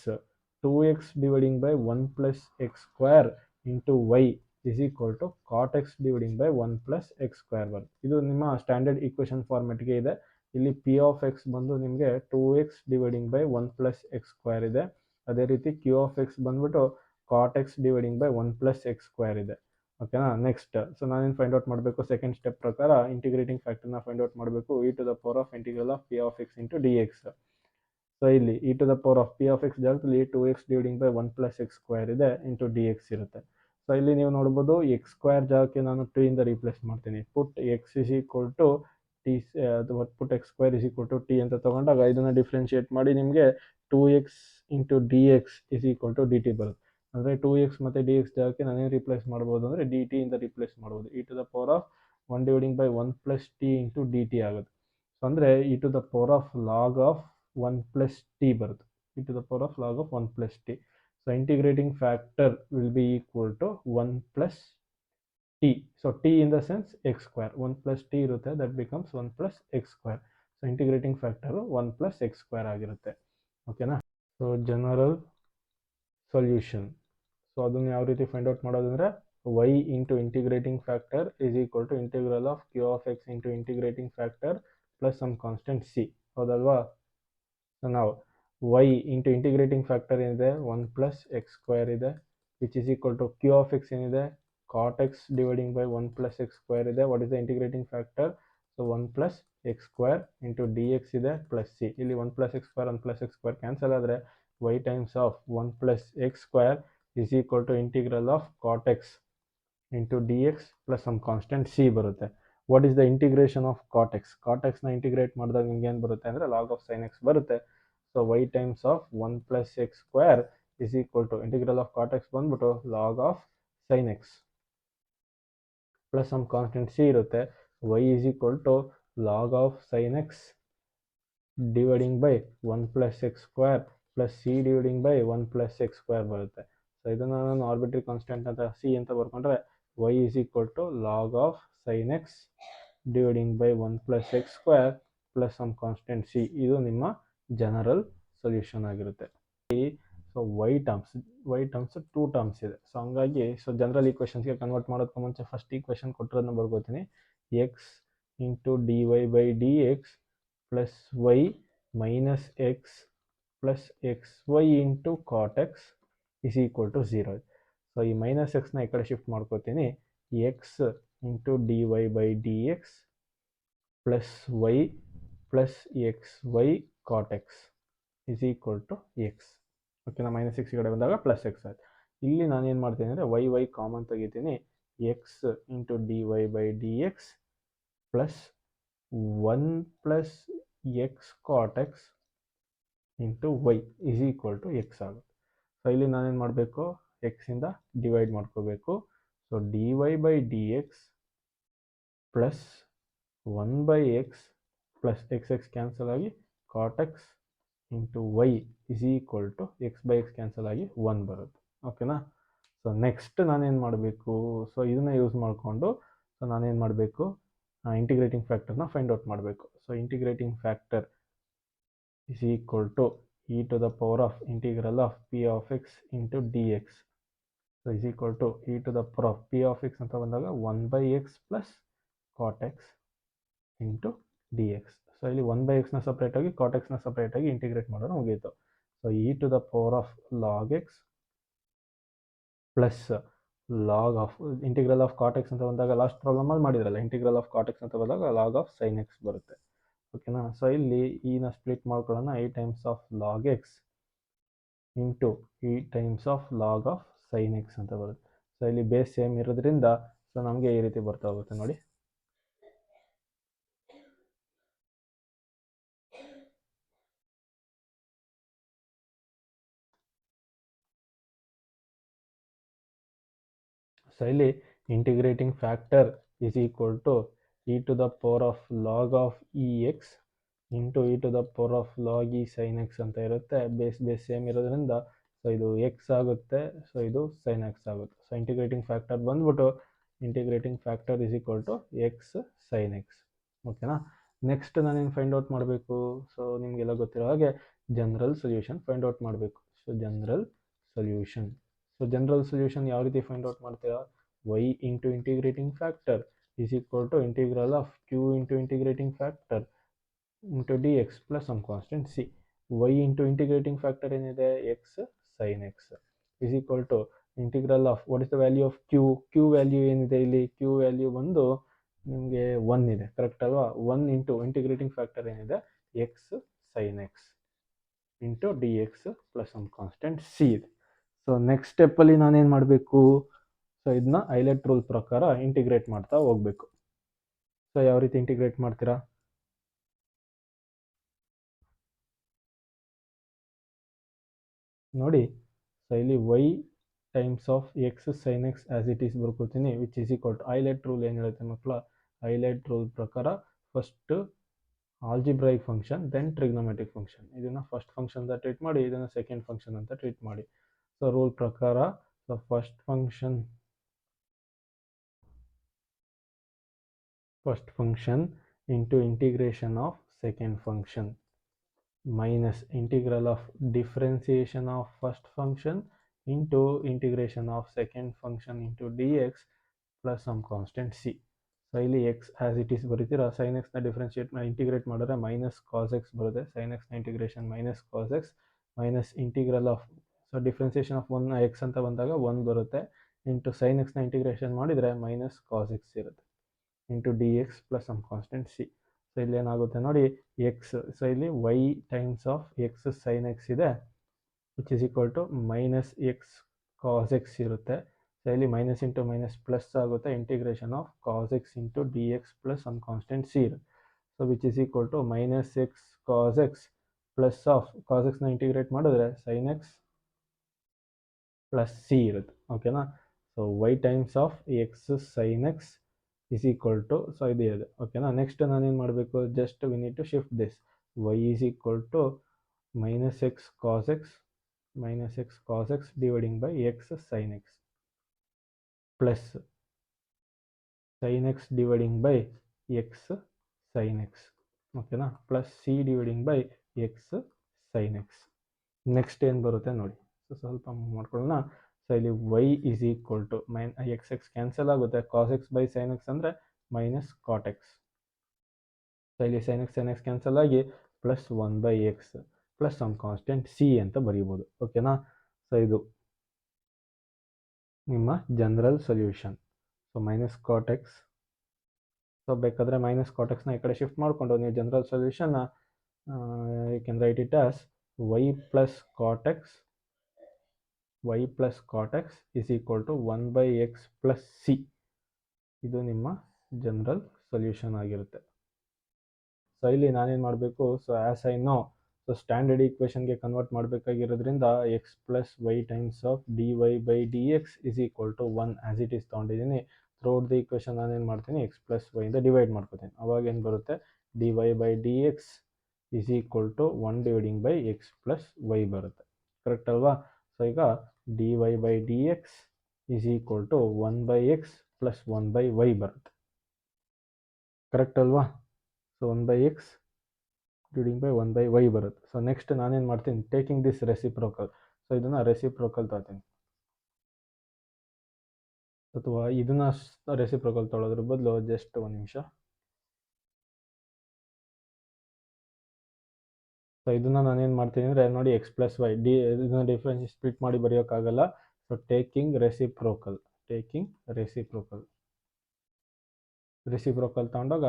2x dividing by 1 plus x square into y is equal to cot x dividing by 1 plus x square ಬರುತ್ತೆ. ಇದು ನಿಮ್ಮ ಸ್ಟ್ಯಾಂಡರ್ಡ್ ಈಕ್ವೇಶನ್ ಫಾರ್ಮೆಟ್ಗೆ ಇದೆ. ಇಲ್ಲಿ P of x ಬಂದು ನಿಮಗೆ 2x dividing by 1 plus x square ಇದೆ. ಅದೇ ರೀತಿ ಕ್ಯೂ ಆಫ್ ಎಕ್ಸ್ ಬಂದ್ಬಿಟ್ಟು cot x dividing by 1 plus x square ಇದೆ, ಓಕೆನಾ. ನೆಕ್ಸ್ಟ್ ಸೊ ನಾನೇನು ಫೈಂಡ್ ಔಟ್ ಮಾಡಬೇಕು, ಸೆಕೆಂಡ್ ಸ್ಟೆಪ್ ಪ್ರಕಾರ ಇಂಟಿಗ್ರೇಟಿಂಗ್ ಫ್ಯಾಕ್ಟರ್ನ ಫೈಂಡ್ ಔಟ್ ಮಾಡಬೇಕು, e to the power of integral of p of x into d x. So ಇಲ್ಲಿ e to the power of p of x ಜಾಗದಲ್ಲಿ 2x dividing by 1 plus x square ಇದೆ into d X ಇರುತ್ತೆ. So so ಇಲ್ಲಿ ನೀವು ನೋಡ್ಬೋದು X square ಜಾಗಕ್ಕೆ ನಾನು 2 ಇಂದ ರೀಪ್ಲೇಸ್ ಮಾಡ್ತೀನಿ. Put x is equal to t, ಅಥವಾ put x square is equal to t ಅಂತ ತಗೊಂಡಾಗ ಇದನ್ನು ಡಿಫ್ರೆನ್ಶಿಯೇಟ್ ಮಾಡಿ ನಿಮಗೆ 2x into d x is equal to d t ಬರುತ್ತೆ. ಅಂದರೆ 2x ಮತ್ತು ಡಿ ಎಕ್ಸ್ ಜಾಗಕ್ಕೆ ನಾನೇನು ರಿಪ್ಲೇಸ್ ಮಾಡ್ಬೋದು ಅಂದರೆ ಡಿ ಟಿ ಇಂದ ರಿಪ್ಲೇಸ್ ಮಾಡ್ಬೋದು. E to the power of 1 dividing by 1 plus t into d t ಆಗುತ್ತೆ. ಸೊ ಅಂದರೆ e to the power of log of 1 plus t ಬರುತ್ತೆ. E to the power of log of 1 plus t. So integrating factor will be equal to 1 plus t. So t in the sense x square. 1 plus t irutte, that becomes 1 plus x square. So integrating factor 1 plus x square ಆಗಿರುತ್ತೆ. ಓಕೆನಾ? So general solution. So ಅದನ್ನು ಯಾವ ರೀತಿ find out ಮಾಡೋದಂದರೆ y into integrating factor is equal to integral of q of x into integrating factor plus some constant c. ಹೌದಲ್ವಾ? So ನಾವು y into integrating factor ಏನಿದೆ 1 plus x square ಇದೆ, which is equal to q of x ಏನಿದೆ cot x dividing by 1 plus x square ಇದೆ. What is the integrating factor? So 1 plus x square into d x ಇದೆ plus c. ಇಲ್ಲಿ 1 plus x square 1 plus x square cancel ಆದರೆ y times of 1 plus x square is equal to integral of cot x into d x plus some constant c ಬರುತ್ತೆ. What is the integration of cot x? Cot ಎಕ್ಸ್ನ integrate ಮಾಡಿದಾಗ ನಿಮ್ಗೆ ಏನು ಬರುತ್ತೆ ಅಂದರೆ log of sine x ಬರುತ್ತೆ. So y times of 1 plus x square is equal to integral of cot x ಬಂದ್ಬಿಟ್ಟು log of sin x plus some constant c ಇರುತ್ತೆ. y is equal to log of sin x dividing by 1 plus x square plus c dividing by 1 plus x square ಬರುತ್ತೆ. So ಇದನ್ನು ನಾನು ಆರ್ಬಿಟ್ರಿ constant ಅಂತ c ಅಂತ ಬರ್ಕೊಂಡ್ರೆ y is equal to log of sin x dividing by 1 plus x square plus some constant c. ಇದು ನಿಮ್ಮ general solution ಆಗಿರುತ್ತೆ. So y terms 2 terms ಇದೆ. So ಹಂಗಾಗಿ ಸೊ ಜನರಲ್ ಈಕ್ವೇಷನ್ಸ್ಗೆ ಕನ್ವರ್ಟ್ ಮಾಡೋದಕ್ಕೆ ಮುಂಚೆ ಫಸ್ಟ್ ಈಕ್ವೇಷನ್ ಕೊಟ್ಟಿರೋದನ್ನ ಬರ್ಕೋತೀನಿ. X into d y by d x plus y minus x plus x y into cot x is equal to 0. So ಈ minus ಎಕ್ಸ್ನ ಈ ಕಡೆ ಶಿಫ್ಟ್ ಮಾಡ್ಕೋತೀನಿ. X into d y by d x plus y plus x y cot x is equal to x. ಓಕೆನಾ? Minus x ಈ ಕಡೆ ಬಂದಾಗ plus X ಆಯ್ತು. ಇಲ್ಲಿ ನಾನೇನು ಮಾಡ್ತೀನಿ ಅಂದರೆ ವೈ ಕಾಮನ್ ತೆಗಿತೀನಿ. X into d y by d x plus 1 plus x cot x into y is equal to x ಆಗುತ್ತೆ. ಸೊ ಇಲ್ಲಿ ನಾನೇನು ಮಾಡಬೇಕು? ಎಕ್ಸಿಂದ ಡಿವೈಡ್ ಮಾಡ್ಕೋಬೇಕು. So d y by d x plus 1 by x plus x cancel ಆಗಿ cot x into y is equal to x by x cancel ಆಗಿ 1 ಬರುತ್ತೆ. ಓಕೆನಾ? ಸೊ ನೆಕ್ಸ್ಟ್ ನಾನೇನು ಮಾಡಬೇಕು? ಸೊ ಇದನ್ನ ಯೂಸ್ ಮಾಡಿಕೊಂಡು ಸೊ ನಾನೇನು ಮಾಡಬೇಕು? ಇಂಟಿಗ್ರೇಟಿಂಗ್ ಫ್ಯಾಕ್ಟರ್ನ ಫೈಂಡ್ ಔಟ್ ಮಾಡಬೇಕು. So integrating factor is equal to e to the power of integral of p of x into d x. So is equal to e to the power of p of x ಅಂತ ಬಂದಾಗ 1 by x plus cot x into d x. So ಇಲ್ಲಿ 1 by ಎಕ್ಸ್ನ ಸಪ್ರೇಟಾಗಿ ಕಾಟ್ ಎಕ್ಸ್ನ ಸಪ್ರೇಟಾಗಿ integrate ಮಾಡೋದು ಮುಗೀತು. So e to the power of log x plus log of integral of cot x ಅಂತ ಬಂದಾಗ ಲಾಸ್ಟ್ ಪ್ರಾಬ್ಲಮಲ್ಲಿ ಮಾಡಿದ್ರಲ್ಲ, ಇಂಟಿಗ್ರಲ್ ಆಫ್ ಕಾಟ್ ಎಕ್ಸ್ ಅಂತ ಬಂದಾಗ ಲಾಗ್ ಆಫ್ ಸೈನ್ ಎಕ್ಸ್ ಬರುತ್ತೆ. ಓಕೆನಾ? ಸೊ ಇಲ್ಲಿ ಇನ ಸ್ಪ್ಲಿಟ್ ಮಾಡ್ಕೊಳ್ಳೋಣ. i times of log x into E times of log of sine x ಅಂತ ಬರುತ್ತೆ. ಸೊ ಇಲ್ಲಿ ಬೇಸ್ ಸೇಮ್ ಇರೋದ್ರಿಂದ ಸೊ ನಮಗೆ ಈ ರೀತಿ ಬರ್ತಾ ಹೋಗುತ್ತೆ ನೋಡಿ. ಸೊ ಇಲ್ಲಿ integrating factor is equal to e to the power of log of e x into e to the power of log e sine x ಅಂತ ಇರುತ್ತೆ. ಬೇಸ್ ಸೇಮ್ ಇರೋದ್ರಿಂದ ಸೊ ಇದು ಎಕ್ಸ್ ಆಗುತ್ತೆ, ಸೊ ಇದು ಸೈನ್ ಎಕ್ಸ್ ಆಗುತ್ತೆ. So integrating factor ಬಂದ್ಬಿಟ್ಟು integrating factor is equal to x sine x. ಓಕೆನಾ? Next ನಾನೇನು ಫೈಂಡ್ ಔಟ್ ಮಾಡಬೇಕು? ಸೊ ನಿಮಗೆಲ್ಲ ಗೊತ್ತಿರೋ ಹಾಗೆ ಜನರಲ್ ಸೊಲ್ಯೂಷನ್ ಫೈಂಡ್ ಔಟ್ ಮಾಡಬೇಕು. ಸೊ ಜನರಲ್ ಸೊಲ್ಯೂಷನ್ ಯಾವ ರೀತಿ ಫೈಂಡ್ ಔಟ್ ಮಾಡ್ತೀರಾ? y into integrating factor is equal to integral of q into integrating factor into d x plus some constant c. y into integrating factor ಏನಿದೆ? X sine x is equal to integral of what is the value of q value ಏನಿದೆ ಇಲ್ಲಿ? Q value ಬಂದು ನಿಮಗೆ 1 ಇದೆ, correct ಅಲ್ವಾ? 1 into integrating factor ಏನಿದೆ? X sine x into d x plus some constant c ಇದೆ. So next ಸ್ಟೆಪ್ಪಲ್ಲಿ ನಾನೇನು ಮಾಡಬೇಕು? ಸೊ ಇದನ್ನ ಐಲೆಟ್ ರೂಲ್ ಪ್ರಕಾರ ಇಂಟಿಗ್ರೇಟ್ ಮಾಡ್ತಾ ಹೋಗ್ಬೇಕು. ಸೊ ಯಾವ ರೀತಿ ಇಂಟಿಗ್ರೇಟ್ ಮಾಡ್ತೀರಾ? ನೋಡಿ, ಸೊ ಇಲ್ಲಿ y times of x sine x as it is ಬರ್ಕೋತೀನಿ, which is equal to ILATE rule ಏನು ಹೇಳುತ್ತೆ ಮಕ್ಕಳ? ಐಲೆಟ್ ರೂಲ್ ಪ್ರಕಾರ first algebraic function then trigonometric function, ಇದನ್ನು ಫಸ್ಟ್ ಫಂಕ್ಷನ್ ಅಂತ ಟ್ರೀಟ್ ಮಾಡಿ, ಇದನ್ನು ಸೆಕೆಂಡ್ ಫಂಕ್ಷನ್ ಅಂತ ಟ್ರೀಟ್ ಮಾಡಿ. ಸೊ ರೂಲ್ ಪ್ರಕಾರ so first function into integration of second function minus integral of differentiation of first function into integration of second function into dx plus some constant c. So ಇಲ್ಲಿ x as it is ಬರೀತೀರಾ, sin x ನ differentiate integrate ಮಾಡಿದ್ರೆ minus cos x ಬರುತ್ತೆ, sin x ನ integration minus cos x minus integral of so differentiation of one x ಅಂತ ಬಂದಾಗ 1 ಬರುತ್ತೆ, into sin x ನ ಇಂಟಿಗ್ರೇಷನ್ ಮಾಡಿದರೆ ಮೈನಸ್ ಕಾಸ್ ಎಕ್ಸ್ ಇರುತ್ತೆ, into d x plus some constant c. So ಇಲ್ಲಿ ಏನಾಗುತ್ತೆ ನೋಡಿ, ಎಕ್ಸ್, ಸೊ ಇಲ್ಲಿ y times of x sine x ಇದೆ, which is equal to minus x cos x ಇರುತ್ತೆ. So ಇಲ್ಲಿ ಮೈನಸ್ ಇಂಟು ಮೈನಸ್ ಪ್ಲಸ್ ಆಗುತ್ತೆ, integration of cos x into d x plus some constant C ಇರುತ್ತೆ. So which is equal to minus x cos x plus of cos ಎಕ್ಸ್ನ integrate ಮಾಡಿದ್ರೆ sine x plus C ಇರುತ್ತೆ. ಓಕೆನಾ? So y times of x sine x is equal to, so ಇದು ಇದೆ. ಓಕೆನಾ? Next ನಾನೇನು ಮಾಡಬೇಕು, just we need to shift this, y is equal to minus x cos x dividing by x sin x plus sin x dividing by x sin x. ಓಕೆನಾ? Plus c dividing by x sine x. Next ಏನು ಬರುತ್ತೆ ನೋಡಿ, so ಸ್ವಲ್ಪ ಮಾಡ್ಕೊಳ್ಳೋಣ. So ಇಲ್ಲಿ y is equal to x x cancel ಆಗುತ್ತೆ, cos x by sine x ಅಂದರೆ minus cot x. So ಇಲ್ಲಿ ಸೈನ್ ಎಕ್ಸ್ ಕ್ಯಾನ್ಸಲ್ ಆಗಿ plus 1/x plus some constant c ಅಂತ ಬರೀಬೋದು. ಓಕೆನಾ? ಸೊ ಇದು ನಿಮ್ಮ general solution. So minus cot x, so ಬೇಕಾದರೆ ಮೈನಸ್ ಕಾಟ್ ಎಕ್ಸ್ನ ಈ ಕಡೆ ಶಿಫ್ಟ್ ಮಾಡಿಕೊಂಡು ನೀವು ಜನರಲ್ ಸೊಲ್ಯೂಷನ್ನ you can write it as y plus cot x is equal to 1/x plus c. ಇದು ನಿಮ್ಮ ಜನರಲ್ ಸೊಲ್ಯೂಷನ್ ಆಗಿರುತ್ತೆ. ಸೊ ಇಲ್ಲಿ ನಾನೇನು ಮಾಡಬೇಕು, so as I know, so standard ಈಕ್ವೇಷನ್ಗೆ ಕನ್ವರ್ಟ್ ಮಾಡಬೇಕಾಗಿರೋದ್ರಿಂದ x plus y times of d y by d x is equal to 1 as it is ತೊಗೊಂಡಿದ್ದೀನಿ. Throughout the equation ನಾನೇನು ಮಾಡ್ತೀನಿ, ಎಕ್ಸ್ ಪ್ಲಸ್ ವೈಯಿಂದ ಡಿವೈಡ್ ಮಾಡ್ಕೋತೀನಿ. ಅವಾಗ ಏನು ಬರುತ್ತೆ, d y by d x is equal to 1 dividing by x plus y ಬರುತ್ತೆ. Correct ಅಲ್ವಾ? So ಈಗ d y by d x is equal to 1/x plus 1/y ಬರುತ್ತೆ. ಕರೆಕ್ಟ್ ಅಲ್ವಾ? So 1/x dividing by 1/y ಬರುತ್ತೆ. So next ನಾನೇನು ಮಾಡ್ತೀನಿ, taking this reciprocal, so ಇದನ್ನು reciprocal ತಗೋತೀನಿ, ಅಥವಾ ಇದನ್ನ ರೆಸಿಪ್ರೋಕಲ್ ತೊಗೊಳೋದ್ರ ಬದಲು ಜಸ್ಟ್ ಒಂದು ನಿಮಿಷ. ಸೊ ಇದನ್ನು ನಾನೇನು ಮಾಡ್ತೀನಿ ಅಂದರೆ ನೋಡಿ, ಎಕ್ಸ್ ಪ್ಲಸ್ ವೈ ಇದನ್ನ ಡಿಫ್ರೆನ್ಸ್ ಸ್ಪ್ಲಿಟ್ ಮಾಡಿ ಬರೆಯೋಕ್ಕಾಗಲ್ಲ. ಸೊ ಟೇಕಿಂಗ್ ರೆಸಿಪ್ರೋಕಲ್ ತಗೊಂಡಾಗ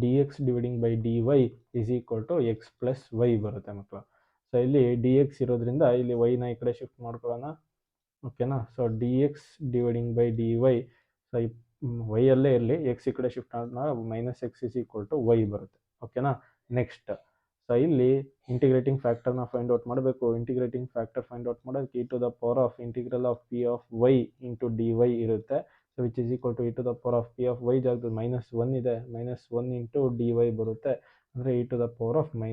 d x dividing by d y is equal to x plus y ಬರುತ್ತೆ ಮಕ್ಕಳು. ಸೊ ಇಲ್ಲಿ ಡಿ ಎಕ್ಸ್ ಇರೋದ್ರಿಂದ ಇಲ್ಲಿ ವೈನ ಈ ಕಡೆ ಶಿಫ್ಟ್ ಮಾಡ್ಕೊಳ್ಳೋಣ. ಓಕೆನಾ? So d x dividing by d y, so ವೈಯಲ್ಲೇ ಇರಲಿ, ಎಕ್ಸ್ ಈ ಕಡೆ ಶಿಫ್ಟ್ ಆದಾಗ minus x is equal to y ಬರುತ್ತೆ. ಓಕೆನಾ? ನೆಕ್ಸ್ಟ್ ಸೊ ಇಲ್ಲಿ ಇಂಟಿಗ್ರೇಟಿಂಗ್ ಫ್ಯಾಕ್ಟರ್ನ ಫೈಂಡ್ ಔಟ್ ಮಾಡಬೇಕು. ಇಂಟಿಗ್ರೇಟಿಂಗ್ ಫ್ಯಾಕ್ಟರ್ ಫೈಂಡ್ ಔಟ್ ಮಾಡೋಕ್ಕೆ e to the power of integral of p of y into d y ಇರುತ್ತೆ. So which is equal to e to the power of p of y ಜಾಗದ -1 ಇದೆ, -1 into d y ಬರುತ್ತೆ, ಅಂದರೆ e to the power of -y.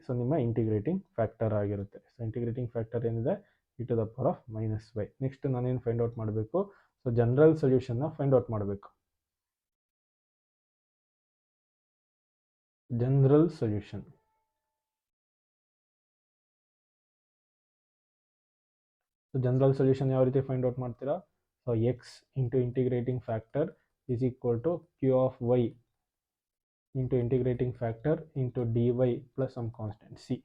So ನಿಮ್ಮ integrating factor ಆಗಿರುತ್ತೆ. So integrating factor ಏನಿದೆ, e to the power of -y. Next ನಾನೇನು find out ಮಾಡಬೇಕು, so general ಸೊಲ್ಯೂಷನ್ನ ಫೈಂಡ್ ಔಟ್ ಮಾಡಬೇಕು. General solution, so general solution ಯಾವ ರೀತಿ ಫೈಂಡ್ ಔಟ್ ಮಾಡ್ತೀರಾ, so x into integrating factor is equal to q of y into integrating factor into d y plus some constant c.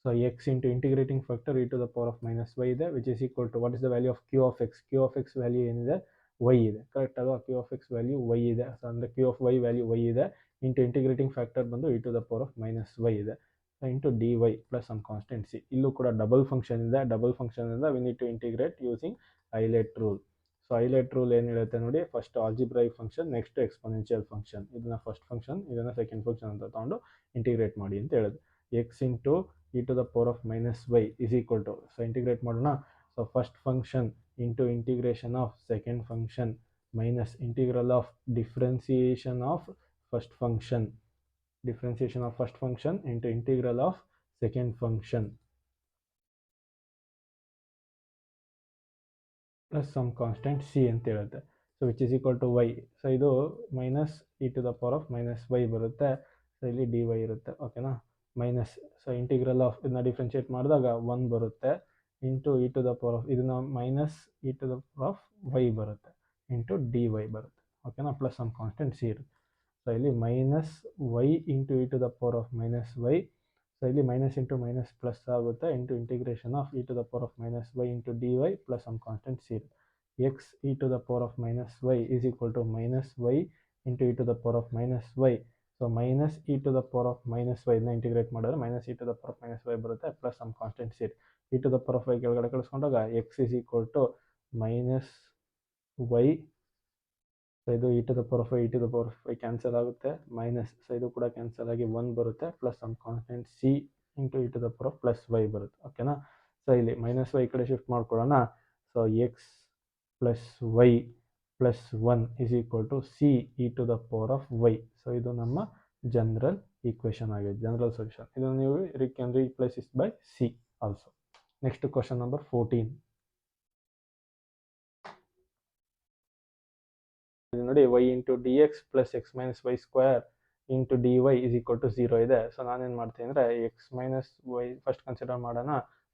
So x into integrating factor e to the power of -y ಇದೆ, which is equal to what is the value of q of x. Q of x value ಏನಿದೆ, y ಇದೆ. Correct ಅಲ್ವಾ? Q of x value y ಇದೆ, so ಅಂದರೆ q of y value y ಇದೆ, into integrating factor ಬಂದು e to the power of -y ಇದೆ. Into d y plus some constant c. ಇಲ್ಲೂ ಕೂಡ ಡಬಲ್ ಫಂಕ್ಷನ್ ಇದೆ. Double ಫಂಕ್ಷನಿಂದ we need to integrate using ILATE rule. So ILATE rule ಏನು ಹೇಳುತ್ತೆ ನೋಡಿ, first algebraic function, next exponential function. ಇದನ್ನ first function, ಇದನ್ನ second function ಅಂತ ತಗೊಂಡು ಇಂಟಿಗ್ರೇಟ್ ಮಾಡಿ ಅಂತ ಹೇಳೋದು. X into e to the power of minus y is equal to, so integrate ಮಾಡೋಣ. So first function into integration of second function minus integral of differentiation of first function, differentiation of first function into integral of second function plus some constant c ಅಂತ ಹೇಳುತ್ತೆ. So which is equal to y. So ಇದು minus e to the power of minus y ಬರುತ್ತೆ. So ಇಲ್ಲಿ d y ಇರುತ್ತೆ. ಓಕೆನಾ, minus, so integral of ಇದನ್ನ differentiate ಮಾಡಿದಾಗ 1 ಬರುತ್ತೆ into e to the power of ಇದನ್ನ minus e to the power of y ಬರುತ್ತೆ ಇಂಟು ಡಿ ವೈ ಬರುತ್ತೆ. ಓಕೆನಾ, ಪ್ಲಸ್ ಸಮ್ ಕಾನ್ಸ್ಟೆಂಟ್ ಸಿ ಇರುತ್ತೆ. ಸೊ ಇಲ್ಲಿ minus y into e to the power of minus y. So ಇಲ್ಲಿ minus into minus plus ಆಗುತ್ತೆ into integration of e to the power of minus y into d y plus some constant c. X e to the power of minus y is equal to minus y into e to the power of minus y. So minus e to the power of minus y ಇದನ್ನ integrate ಮಾಡಿದ್ರೆ minus e to the power of minus y ಬರುತ್ತೆ plus some constant c. E to the power of y ಕೆಳಗಡೆ ಕಳಿಸ್ಕೊಂಡಾಗ x is equal to minus y. So ಇದು e to the power of y, e to the power of y cancel ಆಗುತ್ತೆ, minus, so ಇದು ಕೂಡ cancel ಆಗಿ 1 ಬರುತ್ತೆ plus some constant c into e to the power of plus y ಬರುತ್ತೆ. ಓಕೆನಾ, so ಇಲ್ಲಿ minus y ಕಡೆ shift ಮಾಡ್ಕೊಳ್ಳೋಣ. So x plus y plus 1 is equal to c e to the power of y. So ಇದು ನಮ್ಮ general equation ಆಗಿದೆ, general solution. ಇದನ್ನು ನೀವು can replace it by c also. Next question number 14 ನೋಡಿ, y into d x plus x minus y square into d y is equal to 0 ಇದೆ. So ನಾನೇನು ಮಾಡ್ತೀನಿ ಅಂದರೆ x minus y first consider ಮಾಡೋಣ.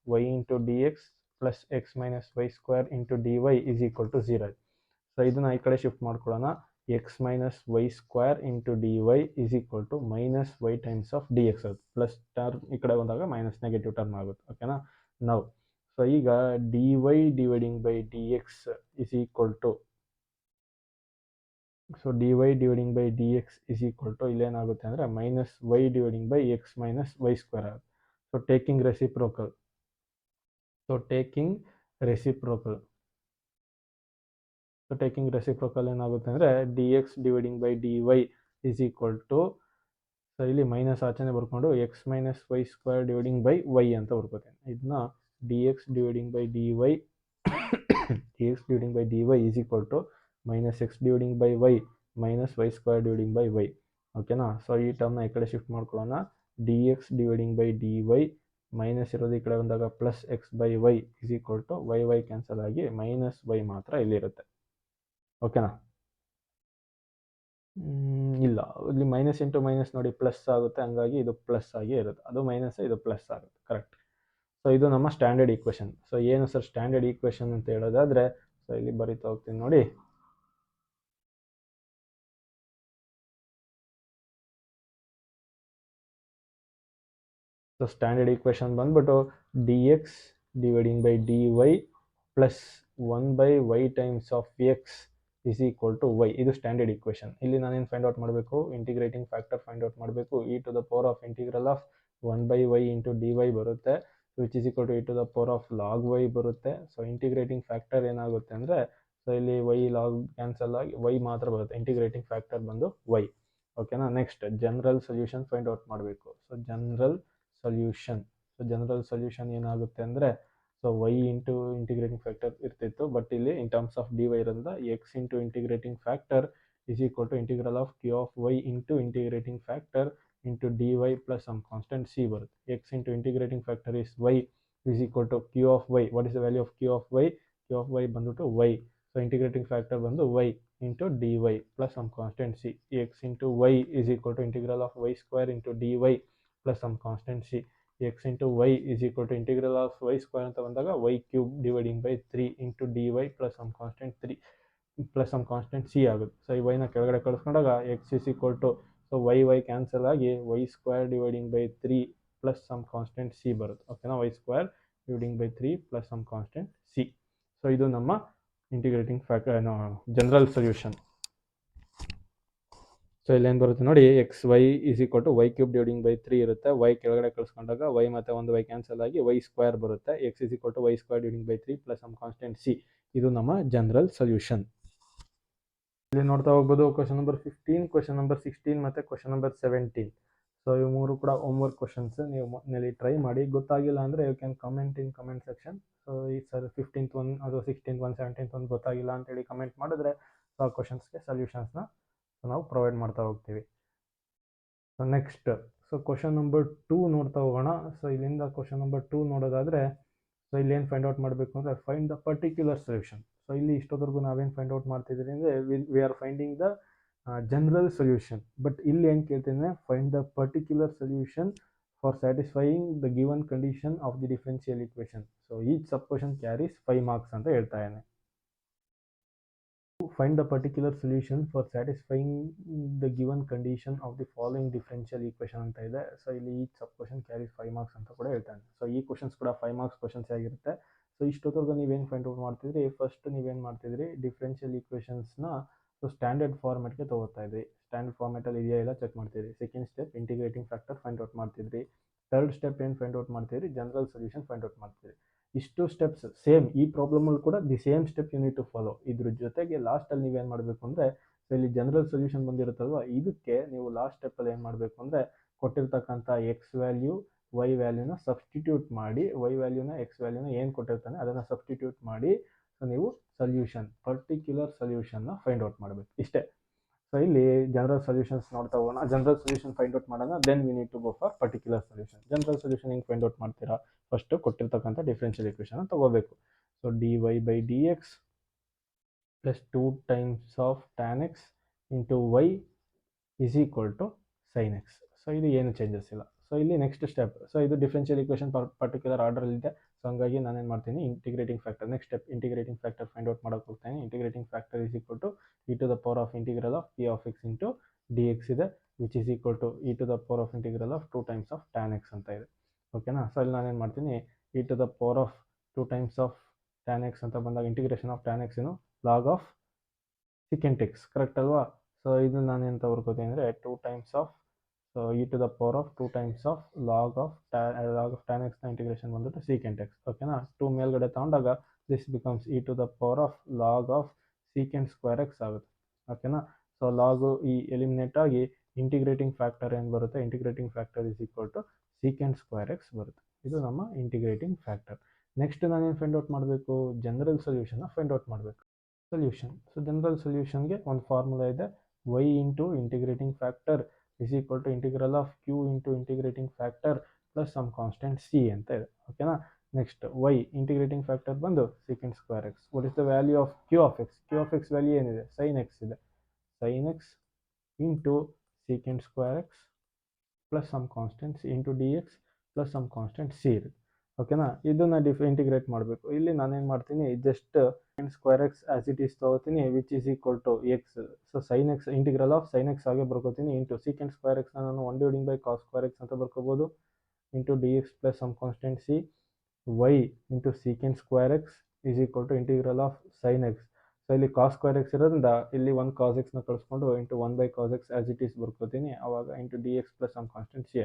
y into d x plus x minus y square into d y is equal to 0. So ಇದನ್ನ ಈ ಕಡೆ shift ಮಾಡ್ಕೊಳ್ಳೋಣ. X minus y square into d y is equal to minus y times of d x ಆಗುತ್ತೆ. Plus term ಈ ಕಡೆ ಬಂದಾಗ minus negative term ಆಗುತ್ತೆ. ಓಕೆನಾ, ನಾವು ಸೊ ಈಗ d y dividing by d x is equal to, so d y dividing by d x is equal to ಇಲ್ಲೇನಾಗುತ್ತೆ ಅಂದರೆ minus y dividing by x minus y square ಆಗುತ್ತೆ. So taking reciprocal, so taking reciprocal ಏನಾಗುತ್ತೆ ಅಂದರೆ d x dividing by d y is equal to, so ಇಲ್ಲಿ minus ಆಚೆನೆ ಬರ್ಕೊಂಡು x minus y square dividing by y ಅಂತ ಬರ್ಕೋತೀನಿ. ಇದನ್ನ d x dividing by d y is equal to minus x dividing by y minus y square dividing by y. ಓಕೆನಾ, so ಈ ಟರ್ಮ್ನ ಈ ಕಡೆ ಶಿಫ್ಟ್ ಮಾಡ್ಕೊಳ್ಳೋಣ. D x dividing by d y minus ಇರೋದು ಈ ಕಡೆ ಬಂದಾಗ plus x by y is equal to y cancel ಆಗಿ ಮೈನಸ್ ವೈ ಮಾತ್ರ ಇಲ್ಲಿರುತ್ತೆ. ಓಕೆನಾ, ಇಲ್ಲ, ಇಲ್ಲಿ ಮೈನಸ್ ಇಂಟು ಮೈನಸ್ ನೋಡಿ ಪ್ಲಸ್ ಆಗುತ್ತೆ, ಹಂಗಾಗಿ ಇದು ಪ್ಲಸ್ ಆಗಿ ಇರುತ್ತೆ. ಅದು ಮೈನಸ್, ಇದು ಪ್ಲಸ್ ಆಗುತ್ತೆ. ಕರೆಕ್ಟ್. ಸೊ ಇದು ನಮ್ಮ ಸ್ಟ್ಯಾಂಡರ್ಡ್ ಈಕ್ವೇಷನ್. ಸೊ ಏನು ಸರ್ ಸ್ಟ್ಯಾಂಡರ್ಡ್ ಈಕ್ವೇಷನ್ ಅಂತ ಹೇಳೋದಾದರೆ, ಸೊ ಇಲ್ಲಿ ಬರೀತಾ ಹೋಗ್ತೀನಿ ನೋಡಿ. ಸೊ ಸ್ಟ್ಯಾಂಡರ್ಡ್ ಈಕ್ವೇಷನ್ ಬಂದ್ಬಿಟ್ಟು d x dividing by d y plus 1 by y times of x is equal to y. ಇದು ಸ್ಟ್ಯಾಂಡರ್ಡ್ ಈಕ್ವೇಷನ್. ಇಲ್ಲಿ ನಾನೇನು ಫೈಂಡ್ ಔಟ್ ಮಾಡಬೇಕು, ಇಂಟಿಗ್ರೇಟಿಂಗ್ ಫ್ಯಾಕ್ಟರ್ ಫೈಂಡ್ ಔಟ್ ಮಾಡಬೇಕು. E to the power of integral of 1 by y into d y ಬರುತ್ತೆ, which is equal to e to the power of log y ಬರುತ್ತೆ. So integrating factor ಏನಾಗುತ್ತೆ ಅಂದರೆ, so ಇಲ್ಲಿ y log cancel ಆಗಿ y ಮಾತ್ರ ಬರುತ್ತೆ. Integrating factor ಬಂದು y. ಓಕೆನಾ, next general solution find out ಮಾಡಬೇಕು. ಸೊ ಜನರಲ್ ಸೊಲ್ಯೂಷನ್ ಏನಾಗುತ್ತೆ ಅಂದರೆ, so y into integrating factor ಇರ್ತಿತ್ತು, ಬಟ್ ಇಲ್ಲಿ in terms of d y ಇರೋದ್ರಿಂದ x into integrating factor is equal to integral of q of y into integrating factor into d y plus some constant c ಬರುತ್ತೆ. X into integrating factor is y is equal to q of y. What is the value of q of y? Q of y ಬಂದ್ಬಿಟ್ಟು y. So integrating factor ಬಂದು y into d y plus some constant c. X into y is equal to integral of y square into d y plus some constant c. X into y is equal to integral of y square ಅಂತ ಬಂದಾಗ y cube dividing by 3 into d y plus some constant c ಆಗುತ್ತೆ. So ಈ ವೈನ ಕೆಳಗಡೆ ಕಳಿಸ್ಕೊಂಡಾಗ x is equal to, so y cancel ಆಗಿ y square dividing by 3 plus some constant c ಬರುತ್ತೆ. ಓಕೆನಾ, y square dividing by 3 plus some constant c. So ಇದು ನಮ್ಮ integrating factor general solution. So ಇಲ್ಲಿ ಏನು ಬರುತ್ತೆ ನೋಡಿ, x y is equal to y cube dividing by 3 ಇರುತ್ತೆ. Y ಕೆಳಗಡೆ ಕಳಿಸ್ಕೊಂಡಾಗ ವೈ ಮತ್ತು ಒಂದು ವೈ ಕ್ಯಾನ್ಸಲ್ ಆಗಿ ವೈ ಸ್ಕ್ವೇರ್ ಬರುತ್ತೆ. X is equal to y square dividing by 3 plus some constant c. ಇದು ನಮ್ಮ ಜನರಲ್ ಸೊಲ್ಯೂಷನ್. ಇಲ್ಲಿ ನೋಡ್ತಾ ಹೋಗ್ಬೋದು ಕ್ವಶನ್ ನಂಬರ್ 15, ಕ್ವಶನ್ ನಂಬರ್ 16 ಮತ್ತು ಕ್ವಶನ್ ನಂಬರ್ 17. ಸೊ ಇವು ಮೂರು ಕೂಡ ಹೋಮ್ವರ್ಕ್ ಕ್ವಶನ್ಸ್. ನೀವು ಮನೇಲಿ ಟ್ರೈ ಮಾಡಿ. ಗೊತ್ತಾಗಿಲ್ಲ ಅಂದರೆ you can comment in comment section. So ಈ ಸರ್ 15th ಒನ್, ಅದು 16th ಒನ್, 17th ಒಂದು ಗೊತ್ತಾಗಿಲ್ಲ ಅಂತೇಳಿ ಕಮೆಂಟ್ ಮಾಡಿದ್ರೆ ಸೊ ಆ ಕ್ವಶನ್ಸ್ಗೆ ಸೊಲ್ಯೂಷನ್ಸ್ನ ನಾವು ಪ್ರೊವೈಡ್ ಮಾಡ್ತಾ ಹೋಗ್ತೀವಿ. So next, so question number 2 ನೋಡ್ತಾ ಹೋಗೋಣ. ಸೊ ಇಲ್ಲಿಂದ ಕ್ವಶನ್ ನಂಬರ್ 2 ನೋಡೋದಾದರೆ, ಸೊ ಇಲ್ಲಿ ಏನು ಫೈಂಡ್ ಔಟ್ ಮಾಡಬೇಕು ಅಂದರೆ find the particular solution. So ಇಲ್ಲಿ ಇಷ್ಟೊತ್ತವರೆಗೂ ನಾವೇನು ಫೈಂಡ್ ಔಟ್ ಮಾಡ್ತಿದ್ದೀರಿ ಅಂದರೆ we are finding the general solution. But ಇಲ್ಲಿ ಏನು ಕೇಳ್ತೀನಿ, find the particular solution for satisfying the given condition of the differential equation. So each sub question carries 5 marks ಅಂತ ಹೇಳ್ತಾ ಇದ್ದೇನೆ. Find the particular solution for satisfying the given condition of the following differential equation ಅಂತ ಇದೆ. So ಇಲ್ಲಿ each sub question carries 5 marks ಅಂತ ಕೂಡ ಹೇಳ್ತಾನೆ. So ಈ ಕ್ವಶನ್ಸ್ ಕೂಡ 5 ಮಾರ್ಕ್ಸ್ ಕ್ವಶನ್ಸ್ ಆಗಿರುತ್ತೆ. ಸೊ ಇಷ್ಟೊತ್ತವರೆಗೂ ನೀವೇನು ಫೈಂಡ್ ಔಟ್ ಮಾಡ್ತಿದ್ರಿ, ಫಸ್ಟ್ ನೀವೇನು ಮಾಡ್ತಿದ್ರಿ, ಡಿಫ್ರೆನ್ಷಿಯಲ್ ಈಕ್ವೇಷನ್ಸ್ನ ಸೊ ಸ್ಟ್ಯಾಂಡರ್ಡ್ ಫಾರ್ಮೆಟ್ಗೆ ತೊಗೋತಾ ಇದ್ರಿ. ಸ್ಟ್ಯಾಂಡರ್ಡ್ ಫಾರ್ಮೆಟಲ್ಲಿ ಇದೆಯಾ ಇಲ್ಲ ಚೆಕ್ ಮಾಡ್ತಿದ್ರಿ. Second step integrating factor find out ಮಾಡ್ತಿದ್ರಿ. ಥರ್ಡ್ ಸ್ಟೆಪ್ ಏನು ಫೈಂಡ್ ಔಟ್ ಮಾಡ್ತಿದ್ರಿ, ಜನರಲ್ ಸೊಲ್ಯೂಷನ್ ಫೈಂಡ್ ಔಟ್ ಮಾಡ್ತಿದ್ರಿ. ಇಷ್ಟು ಸ್ಟೆಪ್ಸ್ ಸೇಮ್ ಈ ಪ್ರಾಬ್ಲಮಲ್ಲಿ ಕೂಡ the same step you need to follow. ಇದ್ರ ಜೊತೆಗೆ ಲಾಸ್ಟಲ್ಲಿ ನೀವೇನು ಮಾಡಬೇಕು ಅಂದರೆ, ಸೊ ಇಲ್ಲಿ ಜನರಲ್ ಸೊಲ್ಯೂಷನ್ ಬಂದಿರುತ್ತಲ್ವ, ಇದಕ್ಕೆ ನೀವು ಲಾಸ್ಟ್ ಸ್ಟೆಪ್ಪಲ್ಲಿ ಏನು ಮಾಡಬೇಕು ಅಂದರೆ ಕೊಟ್ಟಿರ್ತಕ್ಕಂಥ ಎಕ್ಸ್ ವ್ಯಾಲ್ಯೂ ವೈ ವ್ಯಾಲ್ಯೂನ ಸಬ್ಸ್ಟಿಟ್ಯೂಟ್ ಮಾಡಿ, ವೈ ವ್ಯಾಲ್ಯೂನ ಎಕ್ಸ್ ವ್ಯಾಲ್ಯೂನ ಏನು ಕೊಟ್ಟಿರ್ತಾನೆ ಅದನ್ನು ಸಬ್ಸ್ಟಿಟ್ಯೂಟ್ ಮಾಡಿ, ಸೊ ನೀವು ಸೊಲ್ಯೂಷನ್ ಪರ್ಟಿಕ್ಯುಲರ್ ಸೊಲ್ಯೂಷನ್ನ ಫೈಂಡ್ ಔಟ್ ಮಾಡಬೇಕು. ಇಷ್ಟೇ. ಸೊ ಇಲ್ಲಿ ಜನರಲ್ ಸೊಲ್ಯೂಷನ್ಸ್ ನೋಡ್ತಾ ಹೋಗೋಣ. ಜನರಲ್ ಸೊಲ್ಯೂಷನ್ ಫೈಂಡ್ ಔಟ್ ಮಾಡೋಣ, then we need to go for particular solution. General solution ಹೆಂಗೆ ಫೈಂಡ್ ಔಟ್ ಮಾಡ್ತೀರಾ, ಫಸ್ಟ್ ಕೊಟ್ಟಿರ್ತಕ್ಕಂಥ ಡಿಫ್ರೆನ್ಷಿಯಲ್ ಈಕ್ವೇಷನ್ ತಗೋಬೇಕು. So dy by d x plus 2 times of tan x into y is equal to sine x. So ಇದು ಏನು changes ಇಲ್ಲ. So ಇಲ್ಲಿ next step, so ಇದು differential equation particular ಆರ್ಡರಲ್ಲಿದೆ. So ಹಂಗಾಗಿ ನಾನೇನು ಮಾಡ್ತೀನಿ, integrating factor. Next step integrating factor find out ಮಾಡೋಕೆ ಹೋಗ್ತಾನೆ. Integrating factor is equal to e to the power of integral of p of x into d x ಇದೆ, which is equal to e to the power of integral of 2 times of tan x ಅಂತ ಇದೆ. ಓಕೆನಾ. So ಇಲ್ಲಿ ನಾನೇನು ಮಾಡ್ತೀನಿ, e to the power of 2 times of tan x ಅಂತ ಬಂದಾಗ integration of tan x ಏನು log of secant x, correct ಅಲ್ವಾ. ಸೊ ಇದು ನಾನು ಎಂತ ಬರ್ಕೋತೀನಿ ಅಂದರೆ 2 times of, so e to the power of 2 times of log of tan ಎಕ್ಸ್ನ ಇಂಟಿಗ್ರೇಷನ್ ಬಂದ್ಬಿಟ್ಟು ಸೀಕೆಂಟ್ ಎಕ್ಸ್. ಓಕೆನಾ. 2 ಮೇಲ್ಗಡೆ ತಗೊಂಡಾಗ this becomes e to the power of log of secant square X ಆಗುತ್ತೆ. ಓಕೆನಾ. ಸೊ ಲಾಗು ಈ ಎಲಿಮಿನೇಟ್ ಆಗಿ ಇಂಟಿಗ್ರೇಟಿಂಗ್ ಫ್ಯಾಕ್ಟರ್ ಏನು ಬರುತ್ತೆ, integrating factor is equal to secant square x ಬರುತ್ತೆ. ಇದು ನಮ್ಮ ಇಂಟಿಗ್ರೇಟಿಂಗ್ ಫ್ಯಾಕ್ಟರ್. ನೆಕ್ಸ್ಟ್ ನಾನೇನು ಫೈಂಡ್ ಔಟ್ ಮಾಡಬೇಕು, ಜನರಲ್ ಸೊಲ್ಯೂಷನ್ನ ಫೈಂಡ್ ಔಟ್ ಮಾಡಬೇಕು. ಸೊಲ್ಯೂಷನ್, ಸೊ ಜನರಲ್ ಸೊಲ್ಯೂಷನ್ಗೆ ಒಂದು ಫಾರ್ಮುಲಾ ಇದೆ, y into integrating factor is equal to integral of q into integrating factor plus some constant c ಅಂತ ಇದೆ. ಓಕೆನಾ. ನೆಕ್ಸ್ಟ್ y ಇಂಟಿಗ್ರೇಟಿಂಗ್ ಫ್ಯಾಕ್ಟರ್ ಬಂದು secant square x. What is the value of q of x, q of x value ಏನಿದೆ, sine x ಇದೆ. Sine x into secant square x plus some constant c into d x plus some constant C ಇರುತ್ತೆ. ಓಕೆನಾ. ಇದನ್ನು integrate ಮಾಡಬೇಕು. ಇಲ್ಲಿ ನಾನೇನು ಮಾಡ್ತೀನಿ, just square x as it is ತಗೋತೀನಿ, which is equal to x. So sine x integral of sine x ಆಗಿ ಬರ್ಕೋತೀನಿ ಇಂಟು ಸೀಕೆಂಟ್ ಸ್ಕ್ವೇರ್ ಎಕ್ಸ್ನ ನಾನು 1 dividing by cos square x ಅಂತ ಬರ್ಕೋಬೋದು into d x plus some constant c. Y into secant square x is equal to integral of sine x. So ಇಲ್ಲಿ cos square x ಇರೋದ್ರಿಂದ ಇಲ್ಲಿ 1 cos ಎಕ್ಸ್ನ ಕಳಿಸ್ಕೊಂಡು into 1 by cos x as it is ಬರ್ಕೋತೀನಿ, ಆವಾಗ into d x plus some constant c.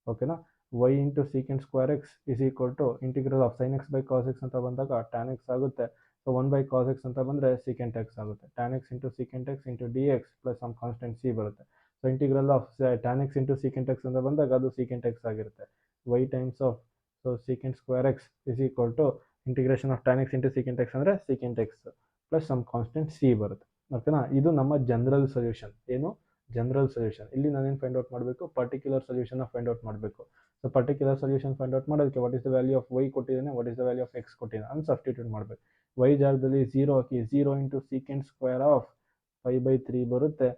ಓಕೆನಾ. y into secant square x is equal to integral of sine x by cos x ಅಂತ ಬಂದಾಗ tan x ಆಗುತ್ತೆ. So 1 by cos x ಅಂತ ಬಂದರೆ secant x ಆಗುತ್ತೆ. Tan x into secant x into d x plus some constant c ಬರುತ್ತೆ. So integral of tan x into secant x ಅಂತ ಬಂದಾಗ ಅದು ಸೀಕೆಂಟ್ ಎಕ್ಸ್ ಆಗಿರುತ್ತೆ. y times of so secant square x is equal to integration of tan x into secant x ಅಂದರೆ secant x plus some constant c ಬರುತ್ತೆ. ಓಕೆನಾ. ಇದು ನಮ್ಮ general solution. ಏನು ಜನರಲ್ ಸೊಲ್ಯೂಷನ್. ಇಲ್ಲಿ ನಾನೇನು ಫೈಂಡ್ ಔಟ್ ಮಾಡಬೇಕು, ಪರ್ಟಿಕ್ಯುಲರ್ ಸೊಲ್ಯೂಷನ್ನ ಫೈಂಡ್ ಔಟ್ ಮಾಡಬೇಕು. So particular solution find out ಮಾಡೋದಕ್ಕೆ what is the value of y ಕೊಟ್ಟಿದ್ದಾನೆ, what is the value of x ಕೊಟ್ಟಿದ್ದಾನೆ ಅಂತ ಸಬ್ಸ್ಟಿಟ್ಯೂಟ್ ಮಾಡಬೇಕು. ವೈ ಜಾಗದಲ್ಲಿ 0 ಹಾಕಿ 0 ಇಂಟು ಸೀಕೆಂಟ್ ಸ್ಕ್ವೇರ್ ಆಫ್ 5/3 ಬರುತ್ತೆ,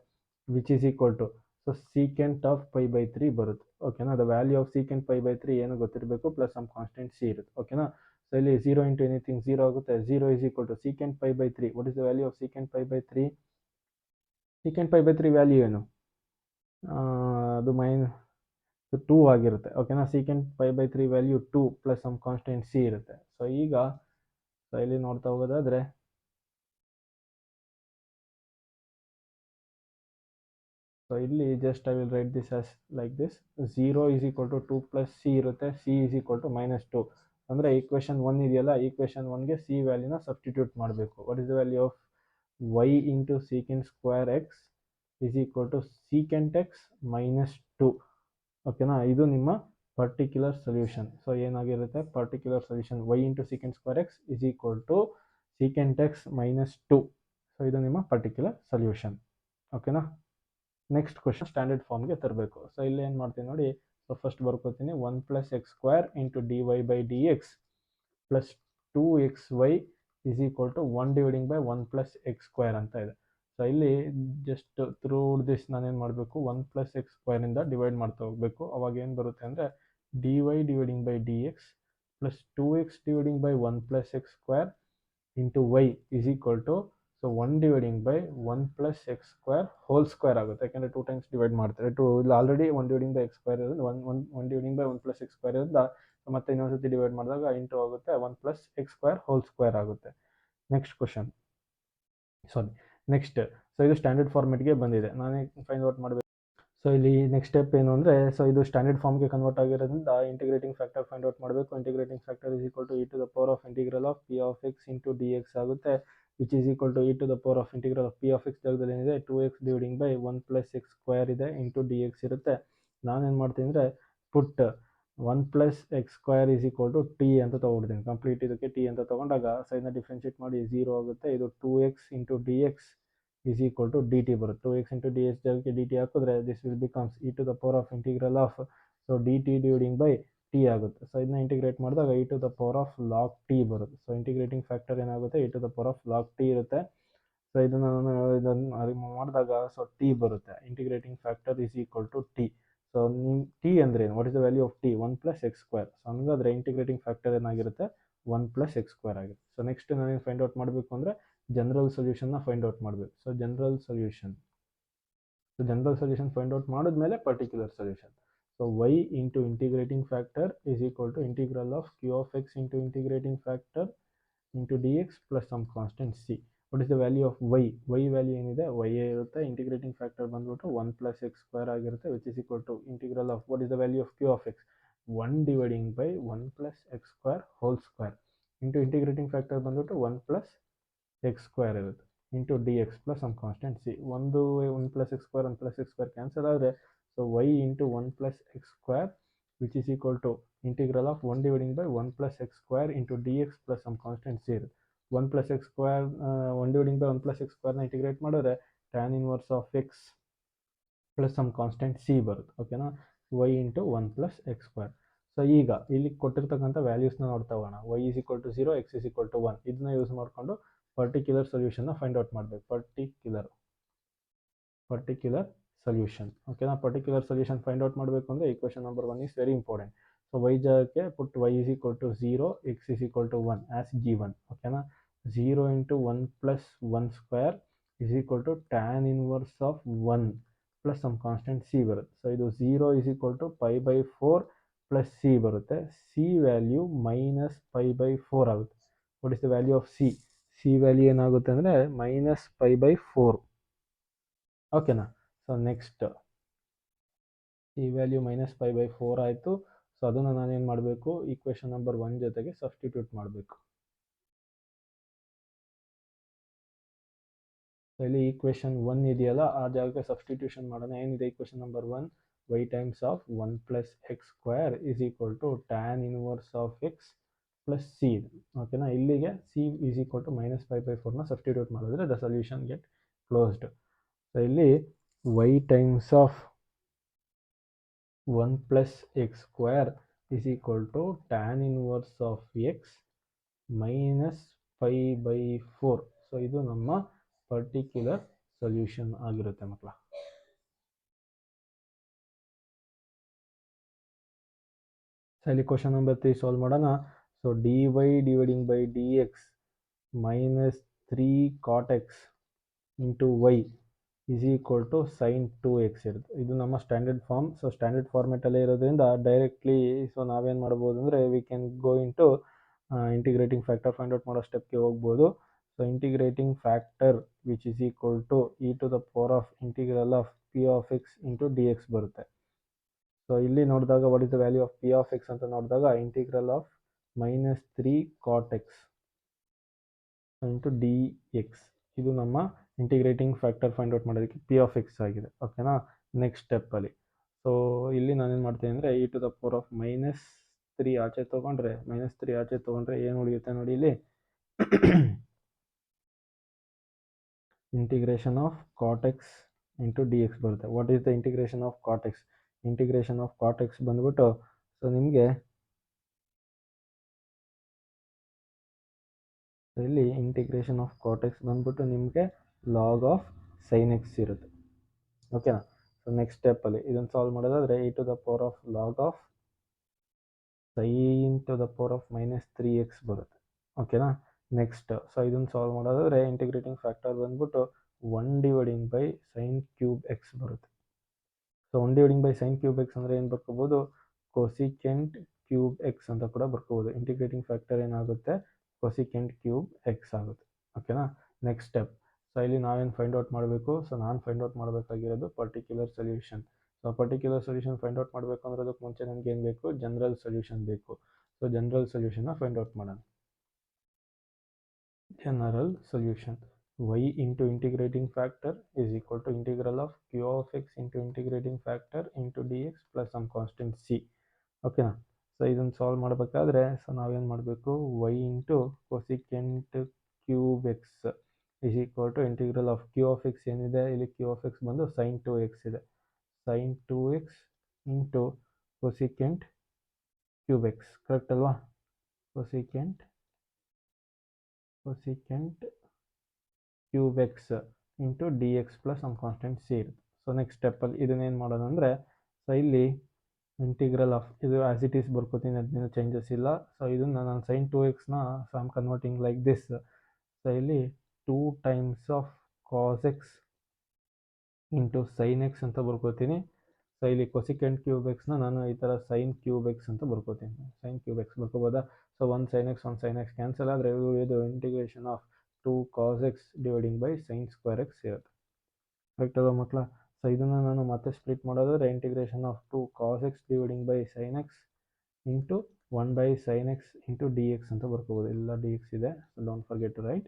which is equal to so secant of 5/3 ಬರುತ್ತೆ. ಓಕೆನಾ. ದ ವ್ಯಾಲ್ಯೂ ಆಫ್ ಸೀಕೆಂಟ್ 5/3 ಏನು ಗೊತ್ತಿರಬೇಕು ಪ್ಲಸ್ ಸಮ್ ಕಾನ್ಸ್ಟೆಂಟ್ ಸಿ ಇರುತ್ತೆ. ಓಕೆನಾ. ಸೊ ಇಲ್ಲಿ 0 ಇಂಟು ಎನಿಥಿಂಗ್ 0 ಆಗುತ್ತೆ. 0 is equal to secant 5/3. What is the value of secant 5/3? Secant 5/3 value ಏನು, ಅದು 2 ಆಗಿರುತ್ತೆ. ಓಕೆನಾ. Secant 5/3 value 2 plus some constant C ಇರುತ್ತೆ. ಸೊ ಈಗ ಇಲ್ಲಿ ನೋಡ್ತಾ ಹೋಗೋದಾದರೆ ಸೊ ಇಲ್ಲಿ just I will write this as like this. 0 is equal to 2 plus C ಇರುತ್ತೆ, ಸಿ ಈಸ್ ಈಕ್ವಲ್ ಟು -2. ಅಂದರೆ ಈಕ್ವೇಷನ್ 1 ಇದೆಯಲ್ಲ, ಈಕ್ವೇಷನ್ 1ಗೆ ಸಿ ವ್ಯಾಲ್ಯೂನ ಸಬ್ಸ್ಟಿಟ್ಯೂಟ್ ಮಾಡಬೇಕು. What is the value of y into secant square x is equal to secant x -2. ಓಕೆನಾ, ಇದು ನಿಮ್ಮ particular solution. So ಏನಾಗಿರುತ್ತೆ, particular solution y into secant square x is equal to secant x -2. So ಇದು ನಿಮ್ಮ particular solution. ಓಕೆನಾ. Next question standard ಫಾರ್ಮ್ಗೆ ತರಬೇಕು. ಸೊ ಇಲ್ಲಿ ಏನು ಮಾಡ್ತೀನಿ ನೋಡಿ. ಸೊ ಫಸ್ಟ್ ಬರ್ಕೋತೀನಿ 1 + x² into dy/dx plus 2xy is equal to 1/1 + x² ಅಂತ ಇದೆ. ಸೊ ಇಲ್ಲಿ ಜಸ್ಟ್ ಥ್ರೂ ದಿಸ್ ನಾನೇನು ಮಾಡಬೇಕು, 1 + x² ಇಂದ ಡಿವೈಡ್ ಮಾಡ್ತಾ ಹೋಗಬೇಕು. ಅವಾಗ ಏನು ಬರುತ್ತೆ ಅಂದರೆ dy/dx plus 2x/1 + x² into y is equal to, so 1/1 + x² whole square ಆಗುತ್ತೆ. ಯಾಕೆಂದರೆ 2 ಟೈಮ್ಸ್ ಡಿವೈಡ್ ಮಾಡ್ತಾರೆ. ಇಲ್ಲಿ ಆಲ್ರೆಡಿ 1/x² ಇರೋದು 1/1 + x² ಇರೋದ್ರಿಂದ ಮತ್ತೆ ಇನ್ನೊಂದ್ಸತಿ ಡಿವೈಡ್ ಮಾಡಿದಾಗ ಇಂಟು ಆಗುತ್ತೆ 1 + x² ಹೋಲ್ ಸ್ಕ್ವೇರ್ ಆಗುತ್ತೆ. Next question, next. ಸೊ ಇದು ಸ್ಟ್ಯಾಂಡರ್ಡ್ ಫಾರ್ಮೆಟ್ಗೆ ಬಂದಿದೆ. ನಾನೇ ಫೈಂಡ್ ಔಟ್ ಮಾಡಬೇಕು. ಸೊ ಇಲ್ಲಿ ನೆಕ್ಸ್ಟ್ ಸ್ಟೆಪ್ ಏನು ಅಂದರೆ, ಸೊ ಇದು ಸ್ಟ್ಯಾಂಡರ್ಡ್ ಫಾರ್ಮ್ಗೆ ಕನ್ವರ್ಟ್ ಆಗಿರೋದ್ರಿಂದ ಇಂಟಿಗ್ರೇಟಿಂಗ್ ಫ್ಯಾಕ್ಟರ್ ಫೈಂಡ್ ಔಟ್ ಮಾಡಬೇಕು. Integrating factor is equal to e to the power of integral of p of x into dx ಆಗುತ್ತೆ, which is equal to e to the power of integral of p of x ಜಾಗದಲ್ಲಿ ಏನಿದೆ 2x/1 + x² ಇದೆ into dx ಇರುತ್ತೆ. ನಾನೇನು ಮಾಡ್ತೀನಿ ಅಂದರೆ put 1 + x² is equal to t ಅಂತ ತೊಗೊಳ್ತೀನಿ. ಕಂಪ್ಲೀಟ್ ಇದಕ್ಕೆ t ಅಂತ ತೊಗೊಂಡಾಗ ಸೈಡ್ನ ಡಿಫ್ರೆನ್ಷಿಯೇಟ್ ಮಾಡಿ 0 ಆಗುತ್ತೆ. ಇದು 2x into dx is equal to dt ಬರುತ್ತೆ. 2x ಇಂಟು ds ಜಾಗಕ್ಕೆ dt ಹಾಕಿದ್ರೆ this will becomes e to the power of integral of, so dt/t ಆಗುತ್ತೆ. ಸೊ ಇದನ್ನ ಇಂಟಿಗ್ರೇಟ್ ಮಾಡಿದಾಗ e to the power of log t ಬರುತ್ತೆ. So integrating factor ಏನಾಗುತ್ತೆ, e to the power of log t ಇರುತ್ತೆ. So ಇದನ್ನು remove ಮಾಡಿದಾಗ so t ಬರುತ್ತೆ. Integrating factor is equal to t. So t ಅಂದರೆ ಏನು, what is the value of t, 1 + x². So ಹಂಗಾದ್ರೆ integrating factor ಏನಾಗಿರುತ್ತೆ, 1 + x² ಆಗುತ್ತೆ. ಸೊ ನೆಕ್ಸ್ಟ್ ನಾನೇನು ಫೈಂಡ್ ಔಟ್ ಮಾಡಬೇಕು ಅಂದರೆ ಜನರಲ್ ಸೊಲ್ಯೂಷನ್ನ ಫೈಂಡ್ ಔಟ್ ಮಾಡಬೇಕು. So general solution find out ಮಾಡಿದ್ಮೇಲೆ particular solution. So y into integrating factor is equal to integral of q of x into integrating factor into dx plus some constant c. What is the value of y value ಏನಿದೆ y ಇರುತ್ತೆ. Integrating factor ಬಂದ್ಬಿಟ್ಟು 1 + x² ಆಗಿರುತ್ತೆ, which is equal to integral of, what is the value of q of x, 1/1 + x² whole square into integrating factor ಬಂದ್ಬಿಟ್ಟು 1 + x² ಇರುತ್ತೆ into dx plus some constant c. 1 + x², 1 + x² cancel ಆದರೆ so y into 1 + x² which is equal to integral of 1/1 + x² into dx plus some constant c ಇರುತ್ತೆ. 1 + x² 1/1 + x² integrate ಮಾಡಿದ್ರೆ tan inverse of x plus some constant c ಬರುತ್ತೆ. ಓಕೆನಾ, y into 1 + x². So ಈಗ ಇಲ್ಲಿ ಕೊಟ್ಟಿರ್ತಕ್ಕಂಥ ವ್ಯಾಲ್ಯೂಸ್ನ ನೋಡ್ತಾ ಹೋಗೋಣ. y is equal to 0, x is equal to 1. ಇದನ್ನ ಯೂಸ್ ಮಾಡಿಕೊಂಡು ಪರ್ಟಿಕ್ಯುಲರ್ ಸೊಲ್ಯೂಷನ್ನ ಫೈಂಡ್ ಔಟ್ ಮಾಡಬೇಕು. Particular solution. ಓಕೆನಾ, ಪರ್ಟಿಕ್ಯುಲರ್ ಸೊಲ್ಯೂಷನ್ ಫೈಂಡ್ ಔಟ್ ಮಾಡಬೇಕು ಅಂದರೆ equation number 1 is very important. So y ಜಾಗಕ್ಕೆ put y is equal to 0, x is equal to 1 as given. ಓಕೆನಾ, 0 into 1 + 1² is equal to tan inverse of 1 plus some constant c ಬರುತ್ತೆ. So ಇದು 0 is equal to π/4 plus c ಬರುತ್ತೆ. c value -π/4 ಆಗುತ್ತೆ. What is the value of c value ಏನಾಗುತ್ತೆ ಅಂದರೆ -π/4. ಓಕೆನಾ. So next c value -π/4 ಆಯಿತು. So ಅದನ್ನು ನಾನೇನು ಮಾಡಬೇಕು, ಈಕ್ವೇಷನ್ ನಂಬರ್ 1 ಜೊತೆಗೆ ಸಬ್ಸ್ಟಿಟ್ಯೂಟ್ ಮಾಡಬೇಕು. ಸೊ ಇಲ್ಲಿ ಈಕ್ವೇಷನ್ 1 ಇದೆಯಲ್ಲ, ಆ ಜಾಗಕ್ಕೆ ಸಬ್ಸ್ಟಿಟ್ಯೂಷನ್ ಮಾಡೋಣ. ಏನಿದೆ equation number 1, y times of 1 + x² is equal to tan inverse of x plus c. ಓಕೆನಾ, ಇಲ್ಲಿಗೆ c ಈಸ್ ಈಕ್ವಲ್ ಟು -π/4ನ ಸಬ್ಸ್ಟಿಟ್ಯೂಟ್ ಮಾಡಿದ್ರೆ the solution get closed. So ಇಲ್ಲಿ y times of 1 + x² is equal to tan inverse of x -π/4. So ಇದು ನಮ್ಮ particular solution ಆಗಿರುತ್ತೆ ಮಕ್ಕಳ. So ಇಲ್ಲಿ ಕ್ವಶನ್ ನಂಬರ್ 3 ಸಾಲ್ವ್ ಮಾಡೋಣ. So dy/dx -3 cot x into y is equal to sin 2x ಇರುತ್ತೆ. ಇದು ನಮ್ಮ ಸ್ಟ್ಯಾಂಡರ್ಡ್ ಫಾರ್ಮ್. ಸೊ ಸ್ಟ್ಯಾಂಡರ್ಡ್ ಫಾರ್ಮೆಟಲ್ಲೇ ಇರೋದ್ರಿಂದ ಡೈರೆಕ್ಟ್ಲಿ ಸೊ ನಾವೇನು ಮಾಡ್ಬೋದು ಅಂದರೆ we can go into integrating factor find out ಮಾಡೋ ಸ್ಟೆಪ್ಗೆ ಹೋಗ್ಬೋದು. So integrating factor which is equal to e to the power of integral of p of x into d x ಬರುತ್ತೆ. So ಇಲ್ಲಿ ನೋಡಿದಾಗ what is the value of p of x ಅಂತ ನೋಡಿದಾಗ integral of -3 cot x into d x, ಇದು ನಮ್ಮ integrating factor find out ಮಾಡೋದಕ್ಕೆ p of x ಆಗಿದೆ. ಓಕೆನಾ. ನೆಕ್ಸ್ಟ್ ಸ್ಟೆಪ್ಪಲ್ಲಿ ಸೊ ಇಲ್ಲಿ ನಾನೇನು ಮಾಡ್ತೀನಿ ಅಂದರೆ e to the power of -3 ಆಚೆ ತೊಗೊಂಡ್ರೆ ಏನು ಉಳಿಯುತ್ತೆ ನೋಡಿ ಇಲ್ಲಿ integration of cot x into d x ಬರುತ್ತೆ. What is the integration of cot x? Integration of cot x ಬಂದ್ಬಿಟ್ಟು ಸೊ ನಿಮಗೆ ಇಲ್ಲಿ ಇಂಟಿಗ್ರೇಷನ್ ಆಫ್ ಕಾಟ್ ಎಕ್ಸ್ ಬಂದ್ಬಿಟ್ಟು ನಿಮಗೆ ಲಾಗ್ ಆಫ್ ಸೈನ್ ಎಕ್ಸ್ ಇರುತ್ತೆ. ಓಕೆನಾ. ಸೊ ನೆಕ್ಸ್ಟ್ ಸ್ಟೆಪ್ಪಲ್ಲಿ ಇದನ್ನು ಸಾಲ್ವ್ ಮಾಡೋದಾದರೆ e to the power of log of sine to the power of -3x ಬರುತ್ತೆ. ಓಕೆನಾ. ನೆಕ್ಸ್ಟ್ ಸೊ ಇದನ್ನು ಸಾಲ್ವ್ ಮಾಡೋದಾದರೆ ಇಂಟಿಗ್ರೇಟಿಂಗ್ ಫ್ಯಾಕ್ಟರ್ ಬಂದ್ಬಿಟ್ಟು 1/sin³ x ಬರುತ್ತೆ. ಸೊ 1/sin³ x ಅಂದರೆ ಏನು ಬರ್ಕೋಬೋದು? ಕೊಸಿಕೆಂಟ್ ಕ್ಯೂಬ್ ಎಕ್ಸ್ ಅಂತ ಕೂಡ ಬರ್ಕೋಬೋದು. ಇಂಟಿಗ್ರೇಟಿಂಗ್ ಫ್ಯಾಕ್ಟರ್ ಏನಾಗುತ್ತೆ? ಕೊಸಿಕೆಂಟ್ ಕ್ಯೂಬ್ ಎಕ್ಸ್ ಆಗುತ್ತೆ. ಓಕೆನಾ. ನೆಕ್ಸ್ಟ್ ಸ್ಟೆಪ್ ಸೊ ಇಲ್ಲಿ ನಾವೇನು ಫೈಂಡ್ ಔಟ್ ಮಾಡಬೇಕು? ಸೊ ನಾನು ಫೈಂಡ್ ಔಟ್ ಮಾಡಬೇಕಾಗಿರೋದು particular solution. So particular solution find out ಮಾಡಬೇಕು ಅಂದರೆ ಅದಕ್ಕೆ ಮುಂಚೆ ನಮ್ಗೆ ಏನು ಬೇಕು? ಜನರಲ್ ಸೊಲ್ಯೂಷನ್ ಬೇಕು. ಸೊ ಜನರಲ್ ಸೊಲ್ಯೂಷನ್ನ ಫೈಂಡ್ ಔಟ್ ಮಾಡೋಣ. General solution y into integrating factor is equal to integral of q of x into integrating factor into dx plus some constant c. ಓಕೆನಾ. ಸೊ ಇದನ್ನು ಸಾಲ್ವ್ ಮಾಡಬೇಕಾದ್ರೆ so ನಾವೇನು ಮಾಡಬೇಕು? y into cosecant cube x is equal to integral of q of x ಏನಿದೆ ಇಲ್ಲಿ q of x ಬಂದು sin2x ಇದೆ. sin2x into cosecant cube x, correct ಅಲ್ವಾ? Cosecant cube x into d x plus some constant C ಇರುತ್ತೆ. So next ಸ್ಟೆಪ್ಪಲ್ಲಿ ಇದನ್ನೇನು ಮಾಡೋದು ಅಂದರೆ ಸೊ ಇಲ್ಲಿ ಇಂಟಿಗ್ರಲ್ ಆಫ್ ಇದು ಆ್ಯಸ್ ಇಟ್ ಈಸ್ ಬರ್ಕೋತೀನಿ, ಅದೇನು ಚೇಂಜಸ್ ಇಲ್ಲ. ಸೊ ಇದನ್ನು ನಾನು sin2xನ so I'm converting like this. So ಇಲ್ಲಿ 2 times of cos x into sine x ಅಂತ ಬರ್ಕೋತೀನಿ. ಸೊ ಇಲ್ಲಿ ಕೊಸಿಕೆಂಟ್ ಕ್ಯೂಬ್ ಎಕ್ಸ್ನ ನಾನು ಈ ಥರ sin³ x ಅಂತ ಬರ್ಕೋತೀನಿ. sin³ x ಬರ್ಕೋಬೋದಾ? ಸೊ 1 sin x ಕ್ಯಾನ್ಸಲ್ ಆದರೆ ಇದು integration of 2 cos x dividing by sin² x ಇರುತ್ತೆ. ಕರೆಕ್ಟ್ ಅಲ್ವಾ ಮಕ್ಕಳ? ಸೊ ಇದನ್ನು ನಾನು ಮತ್ತೆ ಸ್ಪ್ಲಿಟ್ ಮಾಡೋದಾದರೆ integration of 2 cos x dividing by sin x into 1/sin x into d x ಅಂತ ಬರ್ಕೋಬೋದು. ಎಲ್ಲ ಡಿ ಎಕ್ಸ್ ಇದೆ, so don't forget to write.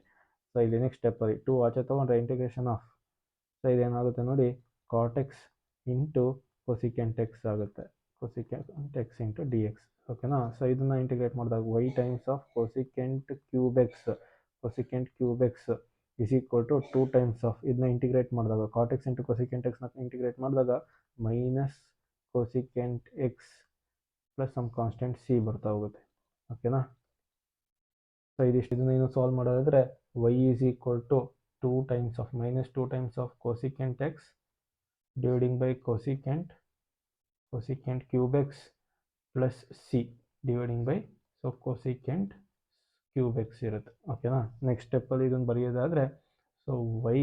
So ಇಲ್ಲಿ ನೆಕ್ಸ್ಟ್ ಸ್ಟೆಪ್ಪಲ್ಲಿ 2 ಆಚೆ ತೊಗೊಂಡ್ರೆ ಇಂಟಿಗ್ರೇಷನ್ ಆಫ್ ಸೊ ಇದೇನಾಗುತ್ತೆ ನೋಡಿ cot x into cosecant x ಆಗುತ್ತೆ. Cosecant x into d x. ಓಕೆನಾ. ಸೊ ಇದನ್ನು ಇಂಟಿಗ್ರೇಟ್ ಮಾಡಿದಾಗ y times of cosecant cube x is equal to 2 times of ಇದನ್ನ ಇಂಟಿಗ್ರೇಟ್ ಮಾಡಿದಾಗ ಕಾಟ್ ಎಕ್ಸ್ ಇಂಟು ಕೊಸಿಕೆಂಟ್ ಎಕ್ಸ್ನ integrate ಮಾಡಿದಾಗ minus cosecant x plus some constant C ಬರ್ತಾ ಹೋಗುತ್ತೆ. ಓಕೆನಾ. ಸೊ ಇದಿಷ್ಟು ಇದನ್ನ ಏನು ಸಾಲ್ವ್ ಮಾಡೋದಾದರೆ y is equal to 2 times of -2 times of cosecant x dividing by cosecant cube x plus c dividing by so cosecant cube x ಇರುತ್ತೆ. ಓಕೆನಾ. Next ಸ್ಟೆಪ್ಪಲ್ಲಿ ಇದನ್ನು ಬರೆಯೋದಾದರೆ so y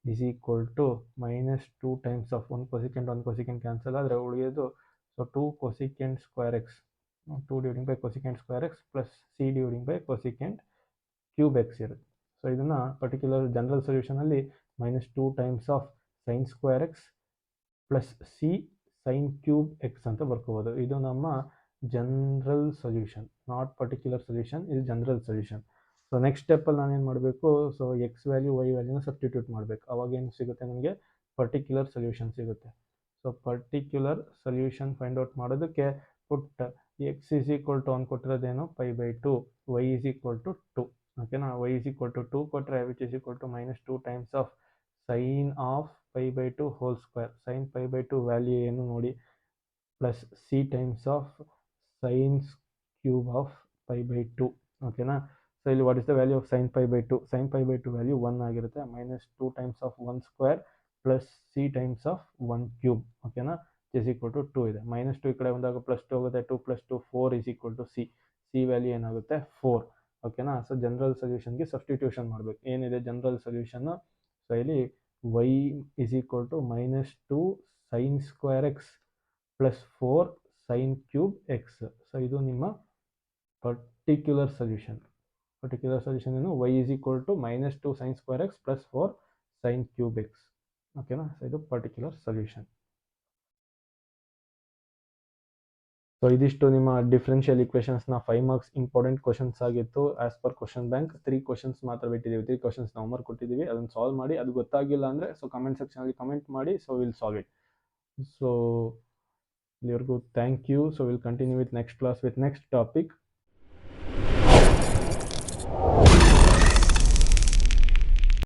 is equal to -2 times of 1 cosecant cancel ಆದರೆ ಉಳಿಯೋದು so 2 cosecant square x 2 dividing by cosecant square x plus c dividing by cosecant cube x ಇರುತ್ತೆ. So ಇದನ್ನು particular general ಸೊಲ್ಯೂಷನಲ್ಲಿ -2 times of sin² x plus c sin³ x ಅಂತ ಬರ್ಕೋಬೋದು. ಇದು ನಮ್ಮ general solution, not particular solution, ಇದು general solution. So next ಸ್ಟೆಪ್ಪಲ್ಲಿ ನಾನೇನು ಮಾಡಬೇಕು? ಸೊ ಎಕ್ಸ್ ವ್ಯಾಲ್ಯೂ y ವ್ಯಾಲ್ಯೂನ ಸಬ್ಸ್ಟಿಟ್ಯೂಟ್ ಮಾಡಬೇಕು. ಅವಾಗ ಏನು ಸಿಗುತ್ತೆ ನಮಗೆ? ಪರ್ಟಿಕ್ಯುಲರ್ ಸೊಲ್ಯೂಷನ್ ಸಿಗುತ್ತೆ. So particular solution find out ಮಾಡೋದಕ್ಕೆ put x is equal to ಅವ್ನು ಕೊಟ್ಟಿರೋದೇನು π/2, y ಈಸ್ ಈಕ್ವಲ್ ಟು 2. ಓಕೆನಾ. y ಈಸ್ ಈಕ್ವಲ್ ಟು 2 ಕೊಟ್ಟರೆ which is equal to -2 times of sine of π/2 whole square. Sine π/2 value ಏನು ನೋಡಿ plus c times of sin³ of π/2. ಓಕೆನಾ. So ಇಲ್ಲಿ what is the value of sin π/2? sin π/2 value 1 ಆಗಿರುತ್ತೆ. -2 times of 1 square plus c times of 1³ ಓಕೆನಾ is equal to 2 ಇದೆ. -2 ಈ ಕಡೆ ಬಂದಾಗ +2 ಹೋಗುತ್ತೆ. 2 + 2 4 is equal to c. C value ಏನಾಗುತ್ತೆ? 4. ಓಕೆನಾ. ಸೊ ಜನರಲ್ ಸೊಲ್ಯೂಷನ್ಗೆ ಸಬ್ಸ್ಟಿಟ್ಯೂಷನ್ ಮಾಡಬೇಕು. ಏನಿದೆ ಜನರಲ್ ಸೊಲ್ಯೂಷನ್ನು? ಸೊ ಇಲ್ಲಿ y is equal to -2 sin² x plus 4 sin³ x. So ಇದು ನಿಮ್ಮ ಪರ್ಟಿಕ್ಯುಲರ್ ಸೊಲ್ಯೂಷನ್. ಪರ್ಟಿಕ್ಯುಲರ್ ಸೊಲ್ಯೂಷನ್ ಏನು? y is equal to -2 sin² x plus 4 sin³ x. ಓಕೆನಾ. ಸೊ ಇದು ಪರ್ಟಿಕ್ಯುಲರ್ ಸೊಲ್ಯೂಷನ್. ಸೊ ಇದಿಷ್ಟು ನಿಮ್ಮ ಡಿಫ್ರೆನ್ಷಿಯಲ್ ಇಕ್ವೇಷನ್ಸ್ನ 5 ಮಾರ್ಕ್ಸ್ ಇಂಪಾರ್ಟೆಂಟ್ ಕ್ವಶನ್ಸ್ ಆಗಿತ್ತು. As per question bank 3 questions ಮಾತ್ರ ಬಿಟ್ಟಿದ್ದೀವಿ. 3 ಕ್ವಶನ್ಸ್ ಹೋಮ್ವರ್ಕ್ ಕೊಟ್ಟಿದ್ದೀವಿ, ಅದನ್ನು ಸಾಲ್ವ್ ಮಾಡಿ. ಅದು ಗೊತ್ತಾಗಿಲ್ಲ ಅಂದರೆ ಸೊ ಕಮೆಂಟ್ ಸೆಕ್ಷನಲ್ಲಿ ಕಮೆಂಟ್ ಮಾಡಿ, so will solve it. So ಇಲ್ಲಿವರೆಗೂ thank you. So will continue with next class with next topic.